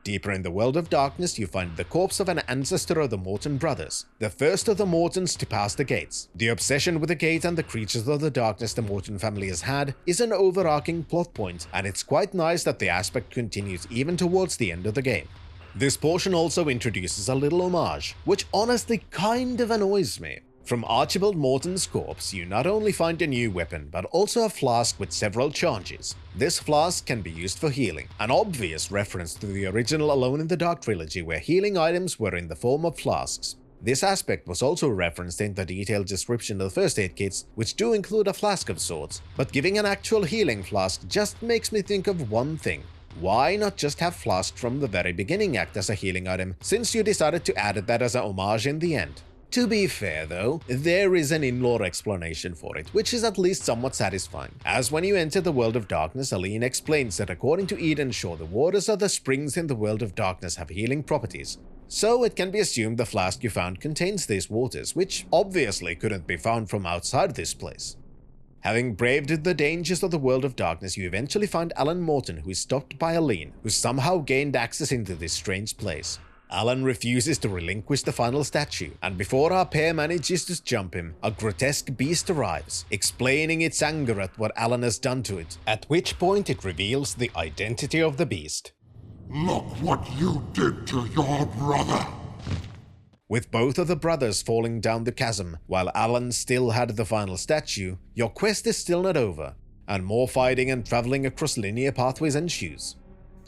Deeper in the World of Darkness, you find the corpse of an ancestor of the Morton brothers, the first of the Mortons to pass the gates. The obsession with the gate and the creatures of the darkness the Morton family has had is an overarching plot point, and it's quite nice that the aspect continues even towards the end of the game. This portion also introduces a little homage, which honestly kind of annoys me. From Archibald Morton's corpse, you not only find a new weapon, but also a flask with several charges. This flask can be used for healing, an obvious reference to the original Alone in the Dark trilogy where healing items were in the form of flasks. This aspect was also referenced in the detailed description of the first aid kits, which do include a flask of sorts, but giving an actual healing flask just makes me think of one thing. Why not just have flask from the very beginning act as a healing item, since you decided to add that as a homage in the end? To be fair though, there is an in-lore explanation for it, which is at least somewhat satisfying, as when you enter the World of Darkness, Aline explains that according to Edenshaw, the waters of the springs in the World of Darkness have healing properties. So it can be assumed the flask you found contains these waters, which obviously couldn't be found from outside this place. Having braved the dangers of the World of Darkness, you eventually find Alan Morton, who is stopped by Aline, who somehow gained access into this strange place. Alan refuses to relinquish the final statue, and before our pair manages to jump him, a grotesque beast arrives, explaining its anger at what Alan has done to it, at which point it reveals the identity of the beast. Look what you did to your brother! With both of the brothers falling down the chasm, while Alan still had the final statue, your quest is still not over, and more fighting and traveling across linear pathways ensues.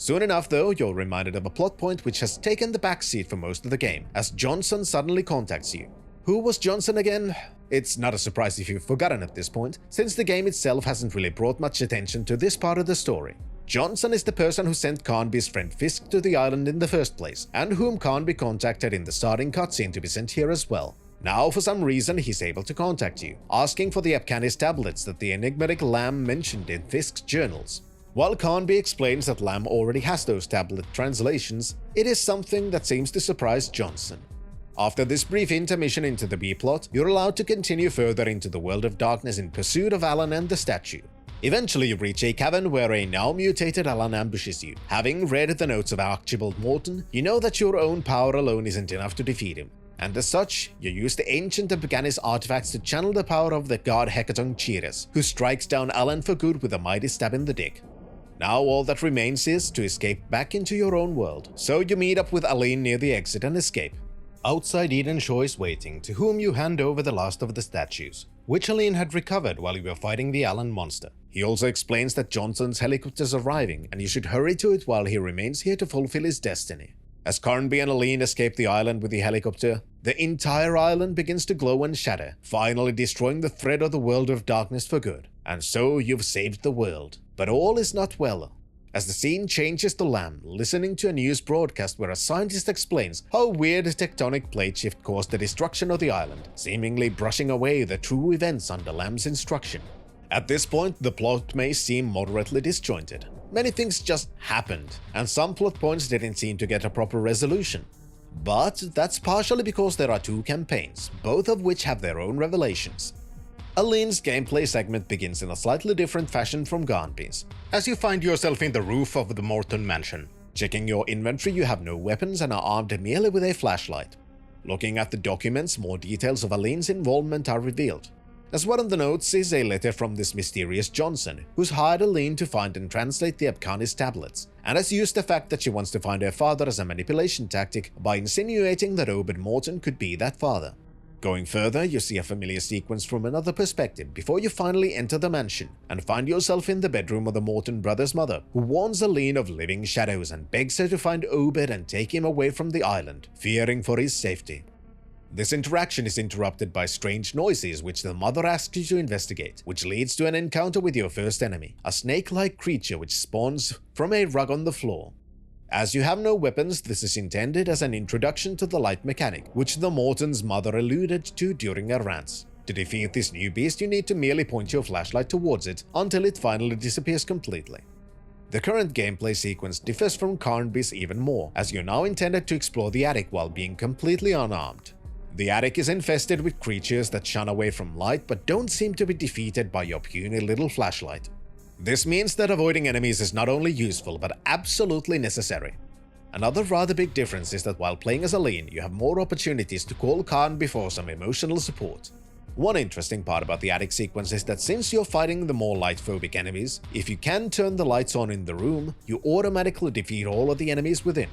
Soon enough though, you're reminded of a plot point which has taken the backseat for most of the game, as Johnson suddenly contacts you. Who was Johnson again? It's not a surprise if you've forgotten at this point, since the game itself hasn't really brought much attention to this part of the story. Johnson is the person who sent Carnby's friend Fisk to the island in the first place, and whom Carnby contacted in the starting cutscene to be sent here as well. Now, for some reason, he's able to contact you, asking for the Apcanis tablets that the enigmatic Lamb mentioned in Fisk's journals. While Carnby explains that Lamb already has those tablet translations, it is something that seems to surprise Johnson. After this brief intermission into the B-plot, you're allowed to continue further into the World of Darkness in pursuit of Alan and the statue. Eventually you reach a cavern where a now mutated Alan ambushes you. Having read the notes of Archibald Morton, you know that your own power alone isn't enough to defeat him. And as such, you use the ancient Apcanis artifacts to channel the power of the god Hecaton Cheerus, who strikes down Alan for good with a mighty stab in the dick. Now all that remains is to escape back into your own world, so you meet up with Aline near the exit and escape. Outside, Edenshaw is waiting, to whom you hand over the last of the statues, which Aline had recovered while you were fighting the Alan monster. He also explains that Johnson's helicopter is arriving, and you should hurry to it while he remains here to fulfill his destiny. As Carnby and Aline escape the island with the helicopter, the entire island begins to glow and shatter, finally destroying the thread of the World of Darkness for good. And so you've saved the world. But all is not well. as the scene changes to Lamb listening to a news broadcast where a scientist explains how weird tectonic plate shift caused the destruction of the island, seemingly brushing away the true events under Lamb's instruction. At this point, the plot may seem moderately disjointed. Many things just happened, and some plot points didn't seem to get a proper resolution. But that's partially because there are two campaigns, both of which have their own revelations. Aline's gameplay segment begins in a slightly different fashion from Garnby's, as you find yourself in the roof of the Morton mansion. Checking your inventory, you have no weapons and are armed merely with a flashlight. Looking at the documents, more details of Aline's involvement are revealed. As one of the notes is a letter from this mysterious Johnson, who's hired Aline to find and translate the Abkhanis tablets, and has used the fact that she wants to find her father as a manipulation tactic by insinuating that Obed Morton could be that father. Going further, you see a familiar sequence from another perspective before you finally enter the mansion and find yourself in the bedroom of the Morton brothers' mother, who warns Aline of living shadows and begs her to find Obed and take him away from the island, fearing for his safety. This interaction is interrupted by strange noises which the mother asks you to investigate, which leads to an encounter with your first enemy, a snake-like creature which spawns from a rug on the floor. As you have no weapons, this is intended as an introduction to the light mechanic, which the Morton's mother alluded to during her rants. To defeat this new beast, you need to merely point your flashlight towards it until it finally disappears completely. The current gameplay sequence differs from Carnby's even more, as you're now intended to explore the attic while being completely unarmed. The attic is infested with creatures that shun away from light but don't seem to be defeated by your puny little flashlight. This means that avoiding enemies is not only useful but absolutely necessary. Another rather big difference is that while playing as Aline, you have more opportunities to call Carnby for some emotional support. One interesting part about the attic sequence is that since you're fighting the more light-phobic enemies, if you can turn the lights on in the room, you automatically defeat all of the enemies within.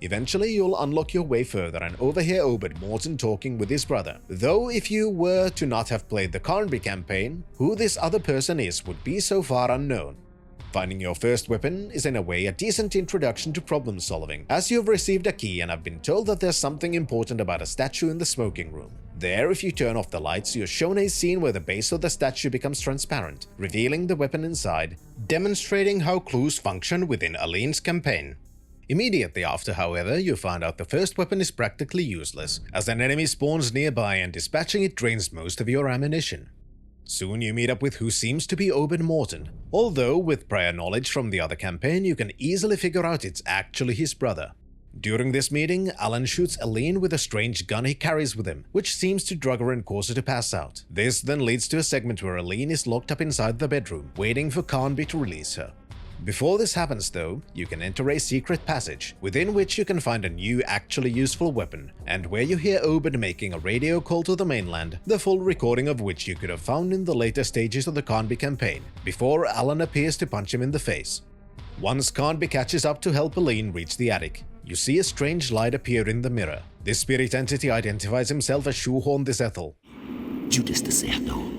Eventually, you'll unlock your way further and overhear Obed Morton talking with his brother, though if you were to not have played the Carnby campaign, who this other person is would be so far unknown. Finding your first weapon is in a way a decent introduction to problem solving, as you've received a key and have been told that there's something important about a statue in the smoking room. There, if you turn off the lights, you're shown a scene where the base of the statue becomes transparent, revealing the weapon inside, demonstrating how clues function within Aline's campaign. Immediately after, however, you find out the first weapon is practically useless, as an enemy spawns nearby and dispatching it drains most of your ammunition. Soon you meet up with who seems to be Obed Morton, although with prior knowledge from the other campaign you can easily figure out it's actually his brother. During this meeting, Alan shoots Aline with a strange gun he carries with him, which seems to drug her and cause her to pass out. This then leads to a segment where Aline is locked up inside the bedroom, waiting for Carnby to release her. Before this happens though, you can enter a secret passage, within which you can find a new actually useful weapon, and where you hear Obed making a radio call to the mainland, the full recording of which you could have found in the later stages of the Carnby campaign, before Alan appears to punch him in the face. Once Carnby catches up to help Aline reach the attic, you see a strange light appear in the mirror. This spirit entity identifies himself as Shoehorn this Ethel. Judas Deserto.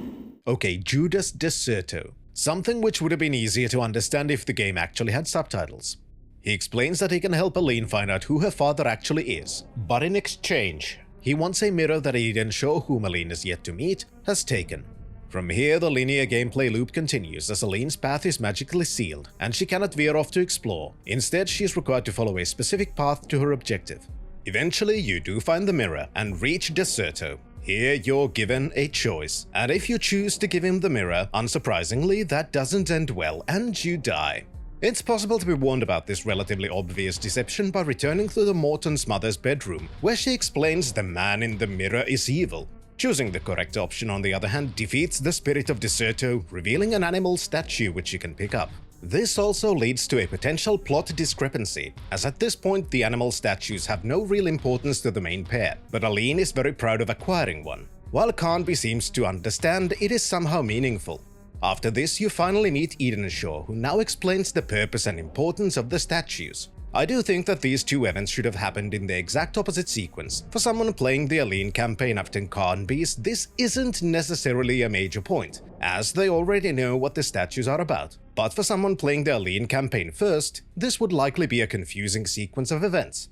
Okay, Judas Deserto. Something which would have been easier to understand if the game actually had subtitles. He explains that he can help Aline find out who her father actually is, but in exchange, he wants a mirror that he didn't show whom Aline is yet to meet has taken. From here, the linear gameplay loop continues as Aline's path is magically sealed, and she cannot veer off to explore. Instead, she is required to follow a specific path to her objective. Eventually, you do find the mirror and reach Deserto. Here, you're given a choice, and if you choose to give him the mirror, unsurprisingly, that doesn't end well, and you die. It's possible to be warned about this relatively obvious deception by returning to the Morton's mother's bedroom, where she explains the man in the mirror is evil. Choosing the correct option, on the other hand, defeats the spirit of Deserto, revealing an animal statue which you can pick up. This also leads to a potential plot discrepancy, as at this point the animal statues have no real importance to the main pair, but Aline is very proud of acquiring one, while Carnby seems to understand it is somehow meaningful. After this, you finally meet Edenshaw, who now explains the purpose and importance of the statues. I do think that these two events should have happened in the exact opposite sequence. For someone playing the Aline campaign after Carnby's, this isn't necessarily a major point, as they already know what the statues are about. But for someone playing the Aline campaign first, this would likely be a confusing sequence of events.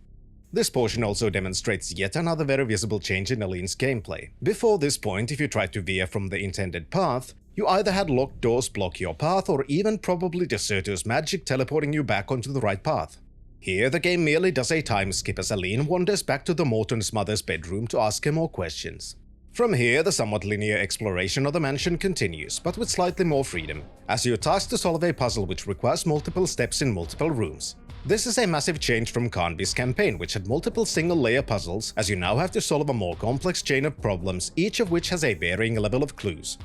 This portion also demonstrates yet another very visible change in Aline's gameplay. Before this point, if you tried to veer from the intended path, You either had locked doors block your path, or even probably Deserter's magic teleporting you back onto the right path. Here, the game merely does a time skip as Aline wanders back to the Morton's mother's bedroom to ask her more questions. From here, the somewhat linear exploration of the mansion continues, but with slightly more freedom, as you're tasked to solve a puzzle which requires multiple steps in multiple rooms. This is a massive change from Carnby's campaign, which had multiple single-layer puzzles, as you now have to solve a more complex chain of problems, each of which has a varying level of clues.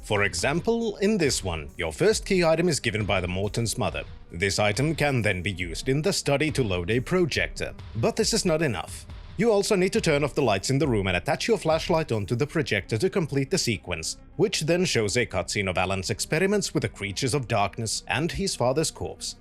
For example, in this one, your first key item is given by the Morton's mother. This item can then be used in the study to load a projector. But this is not enough. You also need to turn off the lights in the room and attach your flashlight onto the projector to complete the sequence, which then shows a cutscene of Alan's experiments with the creatures of darkness and his father's corpse.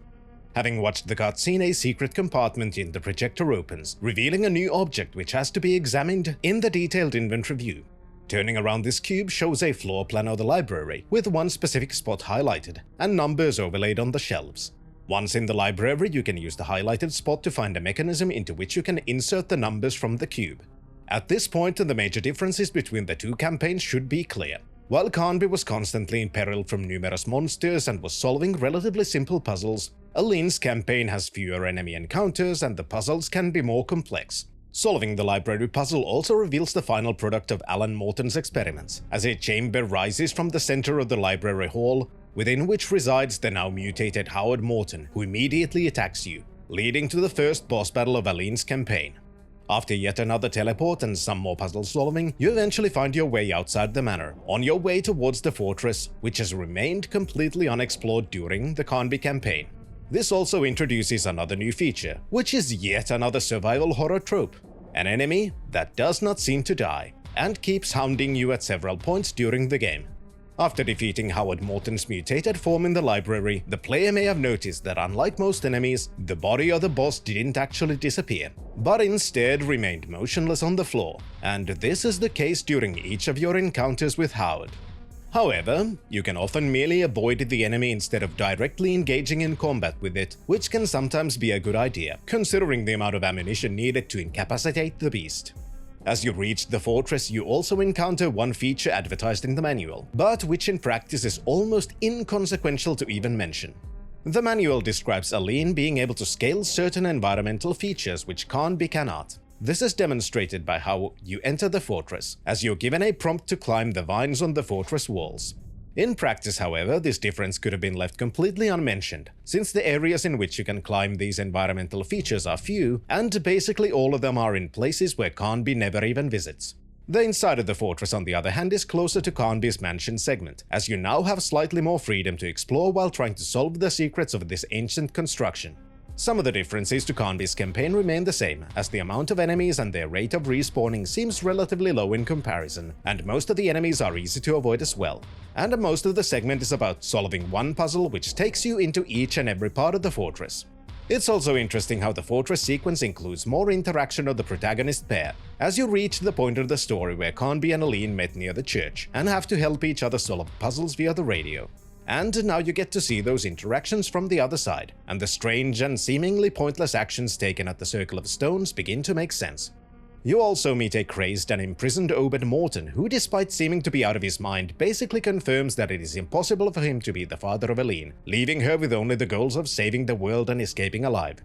Having watched the cutscene, a secret compartment in the projector opens, revealing a new object which has to be examined in the detailed inventory view. Turning around this cube shows a floor plan of the library, with one specific spot highlighted, and numbers overlaid on the shelves. Once in the library, you can use the highlighted spot to find a mechanism into which you can insert the numbers from the cube. At this point, the major differences between the two campaigns should be clear. While Carnby was constantly in peril from numerous monsters and was solving relatively simple puzzles, Aline's campaign has fewer enemy encounters and the puzzles can be more complex. Solving the library puzzle also reveals the final product of Alan Morton's experiments, as a chamber rises from the center of the library hall, within which resides the now mutated Howard Morton, who immediately attacks you, leading to the first boss battle of Aline's campaign. After yet another teleport and some more puzzle solving, you eventually find your way outside the manor, on your way towards the fortress, which has remained completely unexplored during the Carnby campaign. This also introduces another new feature, which is yet another survival horror trope. An enemy that does not seem to die, and keeps hounding you at several points during the game. After defeating Howard Morton's mutated form in the library, the player may have noticed that unlike most enemies, the body of the boss didn't actually disappear, but instead remained motionless on the floor, and this is the case during each of your encounters with Howard. However, you can often merely avoid the enemy instead of directly engaging in combat with it, which can sometimes be a good idea, considering the amount of ammunition needed to incapacitate the beast. As you reach the fortress, you also encounter one feature advertised in the manual, but which in practice is almost inconsequential to even mention. The manual describes Aline being able to scale certain environmental features which Carnby cannot. This is demonstrated by how you enter the fortress, as you're given a prompt to climb the vines on the fortress walls. In practice, however, this difference could have been left completely unmentioned, since the areas in which you can climb these environmental features are few, and basically all of them are in places where Carnby never even visits. The inside of the fortress, on the other hand, is closer to Carnby's mansion segment, as you now have slightly more freedom to explore while trying to solve the secrets of this ancient construction. Some of the differences to Carnby's campaign remain the same, as the amount of enemies and their rate of respawning seems relatively low in comparison, and most of the enemies are easy to avoid as well. And most of the segment is about solving one puzzle which takes you into each and every part of the fortress. It's also interesting how the fortress sequence includes more interaction of the protagonist pair, as you reach the point of the story where Carnby and Aline met near the church, and have to help each other solve puzzles via the radio. And now you get to see those interactions from the other side, and the strange and seemingly pointless actions taken at the Circle of Stones begin to make sense. You also meet a crazed and imprisoned Obed Morton, who, despite seeming to be out of his mind, basically confirms that it is impossible for him to be the father of Aline, leaving her with only the goals of saving the world and escaping alive.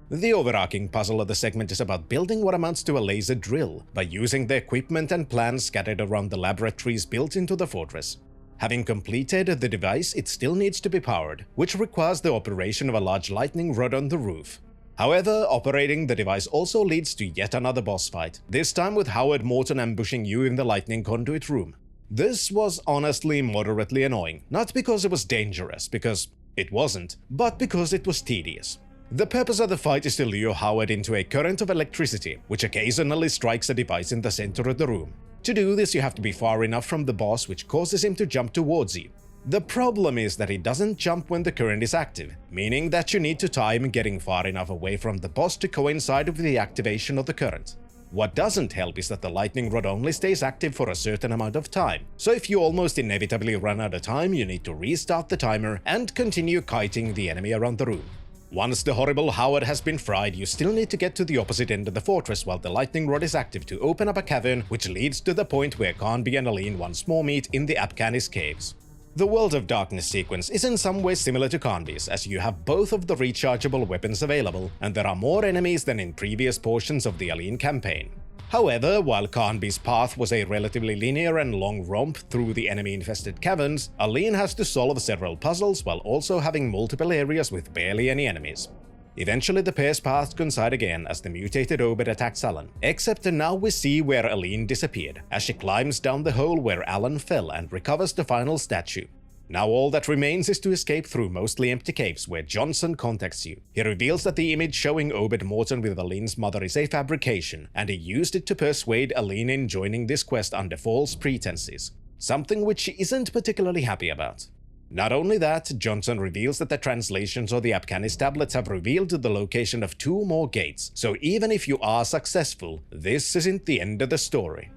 The overarching puzzle of the segment is about building what amounts to a laser drill, by using the equipment and plans scattered around the laboratories built into the fortress. Having completed the device, it still needs to be powered, which requires the operation of a large lightning rod on the roof. However, operating the device also leads to yet another boss fight, this time with Howard Morton ambushing you in the lightning conduit room. This was honestly moderately annoying, not because it was dangerous, because it wasn't, but because it was tedious. The purpose of the fight is to lure Howard into a current of electricity, which occasionally strikes a device in the center of the room. To do this, you have to be far enough from the boss, which causes him to jump towards you. The problem is that he doesn't jump when the current is active, meaning that you need to time getting far enough away from the boss to coincide with the activation of the current. What doesn't help is that the lightning rod only stays active for a certain amount of time, so if you almost inevitably run out of time, you need to restart the timer and continue kiting the enemy around the room. Once the horrible Howard has been fried, you still need to get to the opposite end of the fortress while the lightning rod is active to open up a cavern which leads to the point where Carnby and Aline once more meet in the Apcanis caves. The World of Darkness sequence is in some ways similar to Conby's, as you have both of the rechargeable weapons available, and there are more enemies than in previous portions of the Aline campaign. However, while Conby's path was a relatively linear and long romp through the enemy-infested caverns, Aline has to solve several puzzles while also having multiple areas with barely any enemies. Eventually the pair's paths coincide again as the mutated Obed attacks Alan, except now we see where Aline disappeared, as she climbs down the hole where Alan fell and recovers the final statue. Now all that remains is to escape through mostly empty caves where Johnson contacts you. He reveals that the image showing Obed Morton with Aline's mother is a fabrication, and he used it to persuade Aline in joining this quest under false pretenses, something which she isn't particularly happy about. Not only that, Johnson reveals that the translations of the Apcanis tablets have revealed the location of 2 more gates, so even if you are successful, this isn't the end of the story.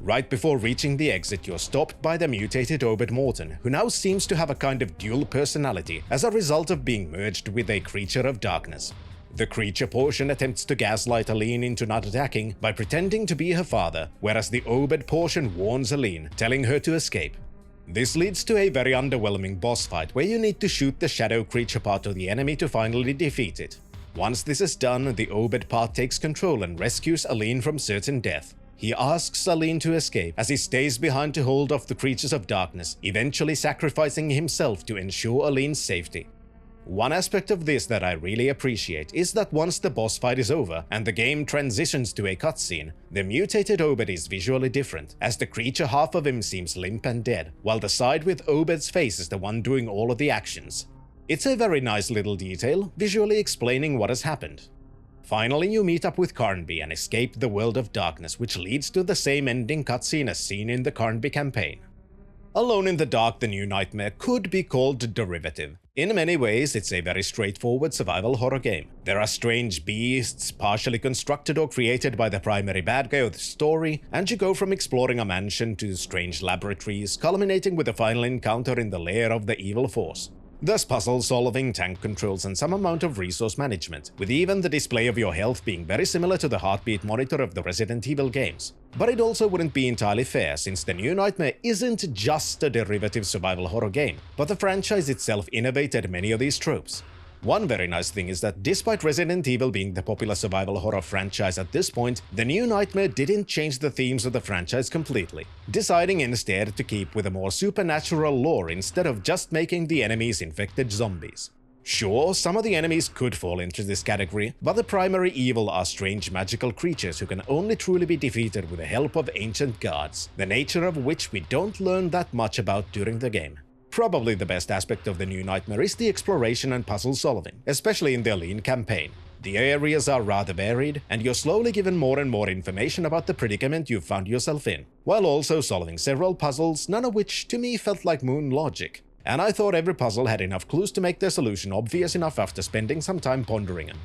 Right before reaching the exit, you're stopped by the mutated Obed Morton, who now seems to have a kind of dual personality as a result of being merged with a creature of darkness. The creature portion attempts to gaslight Aline into not attacking by pretending to be her father, whereas the Obed portion warns Aline, telling her to escape. This leads to a very underwhelming boss fight where you need to shoot the shadow creature part of the enemy to finally defeat it. Once this is done, the Obed part takes control and rescues Aline from certain death. He asks Aline to escape as he stays behind to hold off the creatures of darkness, eventually sacrificing himself to ensure Aline's safety. One aspect of this that I really appreciate is that once the boss fight is over and the game transitions to a cutscene, the mutated Obed is visually different, as the creature half of him seems limp and dead, while the side with Obed's face is the one doing all of the actions. It's a very nice little detail, visually explaining what has happened. Finally, you meet up with Carnby and escape the World of Darkness, which leads to the same ending cutscene as seen in the Carnby campaign. Alone in the Dark: The New Nightmare could be called derivative. In many ways, it's a very straightforward survival horror game. There are strange beasts, partially constructed or created by the primary bad guy of the story, and you go from exploring a mansion to strange laboratories, culminating with a final encounter in the lair of the evil force. There's puzzle solving, tank controls, and some amount of resource management, with even the display of your health being very similar to the heartbeat monitor of the Resident Evil games. But it also wouldn't be entirely fair, since The New Nightmare isn't just a derivative survival horror game, but the franchise itself innovated many of these tropes. One very nice thing is that despite Resident Evil being the popular survival horror franchise at this point, The New Nightmare didn't change the themes of the franchise completely, deciding instead to keep with a more supernatural lore instead of just making the enemies infected zombies. Sure, some of the enemies could fall into this category, but the primary evil are strange magical creatures who can only truly be defeated with the help of ancient gods, the nature of which we don't learn that much about during the game. Probably the best aspect of The New Nightmare is the exploration and puzzle solving, especially in the Aline campaign. The areas are rather varied, and you're slowly given more and more information about the predicament you've found yourself in, while also solving several puzzles, none of which to me felt like Moon logic. And I thought every puzzle had enough clues to make their solution obvious enough after spending some time pondering them.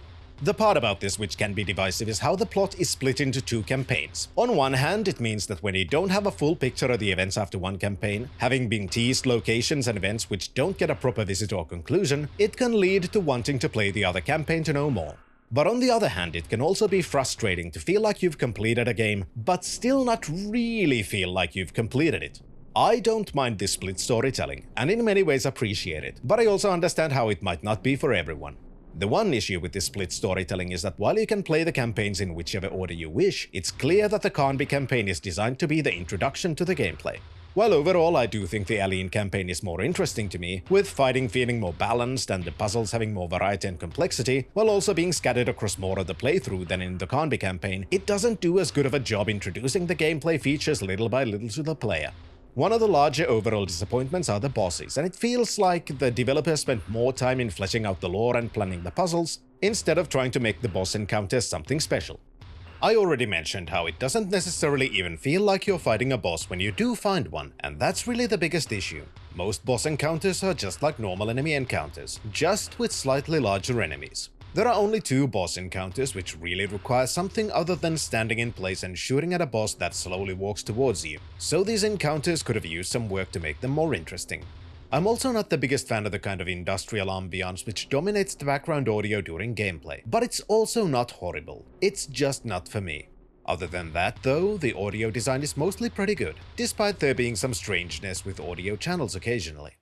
The part about this which can be divisive is how the plot is split into 2 campaigns. On one hand, it means that when you don't have a full picture of the events after one campaign, having been teased locations and events which don't get a proper visit or conclusion, it can lead to wanting to play the other campaign to know more. But on the other hand, it can also be frustrating to feel like you've completed a game, but still not really feel like you've completed it. I don't mind this split storytelling, and in many ways appreciate it, but I also understand how it might not be for everyone. The one issue with this split storytelling is that while you can play the campaigns in whichever order you wish, it's clear that the Carnby campaign is designed to be the introduction to the gameplay. While overall I do think the Aline campaign is more interesting to me, with fighting feeling more balanced and the puzzles having more variety and complexity, while also being scattered across more of the playthrough than in the Carnby campaign, it doesn't do as good of a job introducing the gameplay features little by little to the player. One of the larger overall disappointments are the bosses, and it feels like the developers spent more time in fleshing out the lore and planning the puzzles, instead of trying to make the boss encounters something special. I already mentioned how it doesn't necessarily even feel like you're fighting a boss when you do find one, and that's really the biggest issue. Most boss encounters are just like normal enemy encounters, just with slightly larger enemies. There are only 2 boss encounters which really require something other than standing in place and shooting at a boss that slowly walks towards you, so these encounters could have used some work to make them more interesting. I'm also not the biggest fan of the kind of industrial ambiance which dominates the background audio during gameplay, but it's also not horrible. It's just not for me. Other than that though, the audio design is mostly pretty good, despite there being some strangeness with audio channels occasionally.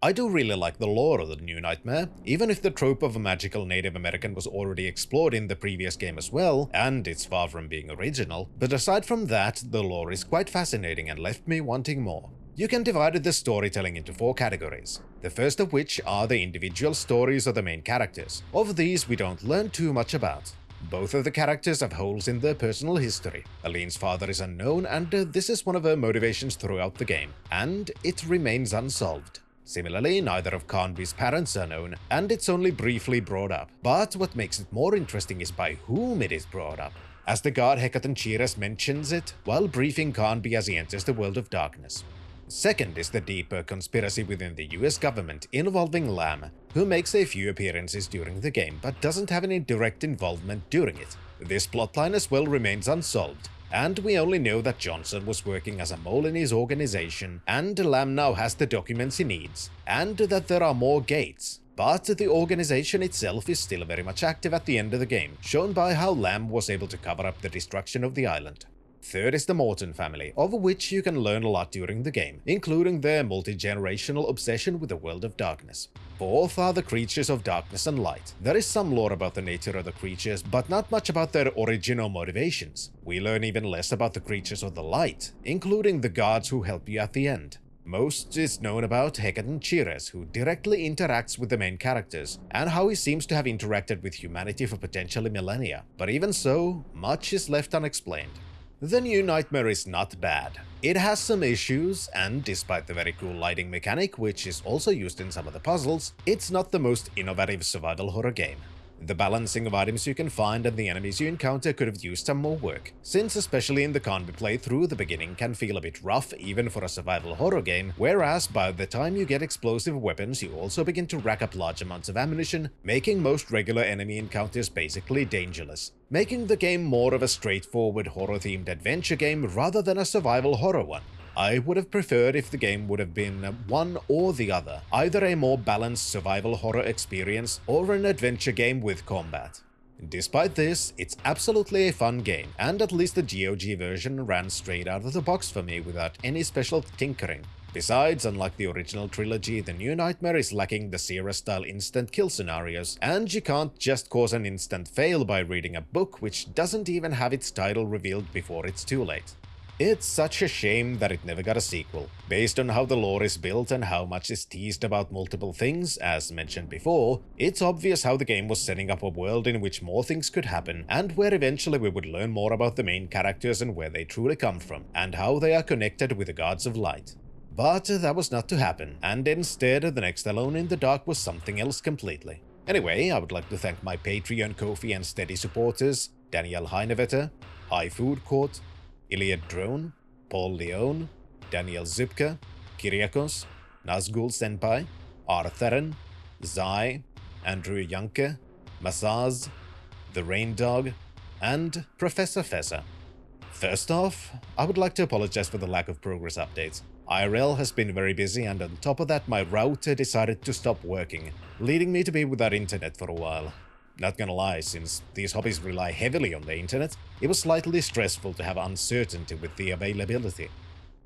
I do really like the lore of the new Nightmare, even if the trope of a magical Native American was already explored in the previous game as well, and it's far from being original, but aside from that, the lore is quite fascinating and left me wanting more. You can divide the storytelling into 4 categories, the first of which are the individual stories of the main characters. Of these we don't learn too much about. Both of the characters have holes in their personal history. Aline's father is unknown, and this is one of her motivations throughout the game, and it remains unsolved. Similarly, neither of Carnby's parents are known, and it's only briefly brought up. But what makes it more interesting is by whom it is brought up, as the god Hecatan Chiras mentions it while briefing Carnby as he enters the world of darkness. Second is the deeper conspiracy within the US government involving Lamb, who makes a few appearances during the game but doesn't have any direct involvement during it. This plotline as well remains unsolved, and we only know that Johnson was working as a mole in his organization, and Lamb now has the documents he needs, and that there are more gates. But the organization itself is still very much active at the end of the game, shown by how Lamb was able to cover up the destruction of the island. Third is the Morton family, of which you can learn a lot during the game, including their multi-generational obsession with the world of darkness. Fourth are the creatures of darkness and light. There is some lore about the nature of the creatures, but not much about their origin or motivations. We learn even less about the creatures of the light, including the gods who help you at the end. Most is known about Hecatan Chiras, who directly interacts with the main characters, and how he seems to have interacted with humanity for potentially millennia. But even so, much is left unexplained. The new Nightmare is not bad. It has some issues, and despite the very cool lighting mechanic, which is also used in some of the puzzles, it's not the most innovative survival horror game. The balancing of items you can find and the enemies you encounter could have used some more work, since especially in the Conby playthrough the beginning can feel a bit rough even for a survival horror game, whereas by the time you get explosive weapons you also begin to rack up large amounts of ammunition, making most regular enemy encounters basically dangerous, making the game more of a straightforward horror-themed adventure game rather than a survival horror one. I would have preferred if the game would have been one or the other, either a more balanced survival horror experience or an adventure game with combat. Despite this, it's absolutely a fun game, and at least the GOG version ran straight out of the box for me without any special tinkering. Besides, unlike the original trilogy, the new Nightmare is lacking the Sierra-style instant kill scenarios, and you can't just cause an instant fail by reading a book which doesn't even have its title revealed before it's too late. It's such a shame that it never got a sequel. Based on how the lore is built and how much is teased about multiple things, as mentioned before, it's obvious how the game was setting up a world in which more things could happen, and where eventually we would learn more about the main characters and where they truly come from, and how they are connected with the gods of light. But that was not to happen, and instead the next Alone in the Dark was something else completely. Anyway, I would like to thank my Patreon, Ko-fi and Steady supporters, Daniel Heinevetter, High Food Court, Iliad Drone, Paul Leone, Daniel Zipka, Kyriakos, Nazgul Senpai, Artharen, Zai, Andrew Yanke, Masaz, The Rain Dog, and Professor Fessa. First off, I would like to apologize for the lack of progress updates. IRL has been very busy, and on top of that my router decided to stop working, leading me to be without internet for a while. Not gonna lie, since these hobbies rely heavily on the internet, it was slightly stressful to have uncertainty with the availability.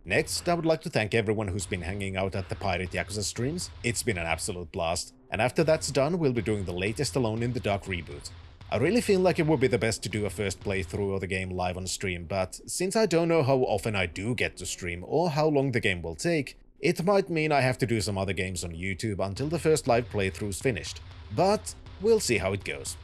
Next, I would like to thank everyone who's been hanging out at the Pirate Yakuza streams. It's been an absolute blast, and after that's done, we'll be doing the latest Alone in the Dark reboot. I really feel like it would be the best to do a first playthrough of the game live on stream, but since I don't know how often I do get to stream or how long the game will take, it might mean I have to do some other games on YouTube until the first live playthrough's finished. But we'll see how it goes.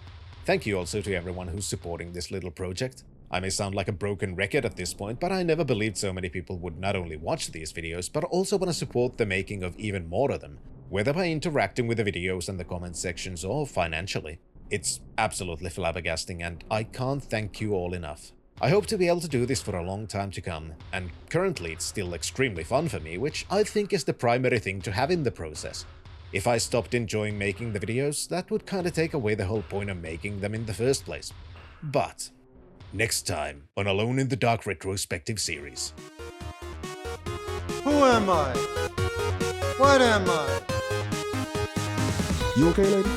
Thank you also to everyone who's supporting this little project. I may sound like a broken record at this point, but I never believed so many people would not only watch these videos, but also want to support the making of even more of them, whether by interacting with the videos and the comment sections or financially. It's absolutely flabbergasting, and I can't thank you all enough. I hope to be able to do this for a long time to come, and currently it's still extremely fun for me, which I think is the primary thing to have in the process. If I stopped enjoying making the videos, that would kinda take away the whole point of making them in the first place. But next time on Alone in the Dark Retrospective series. Who am I? What am I? You okay, lady?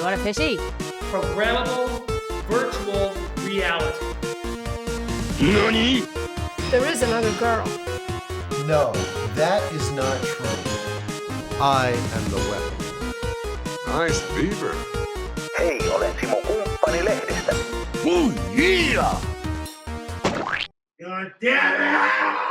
You want a fishy? Programmable virtual reality. There is another girl. No, that is not true. I am the weapon. Nice beaver. Hei, olen Simo kumppani lehdestä. God damn it!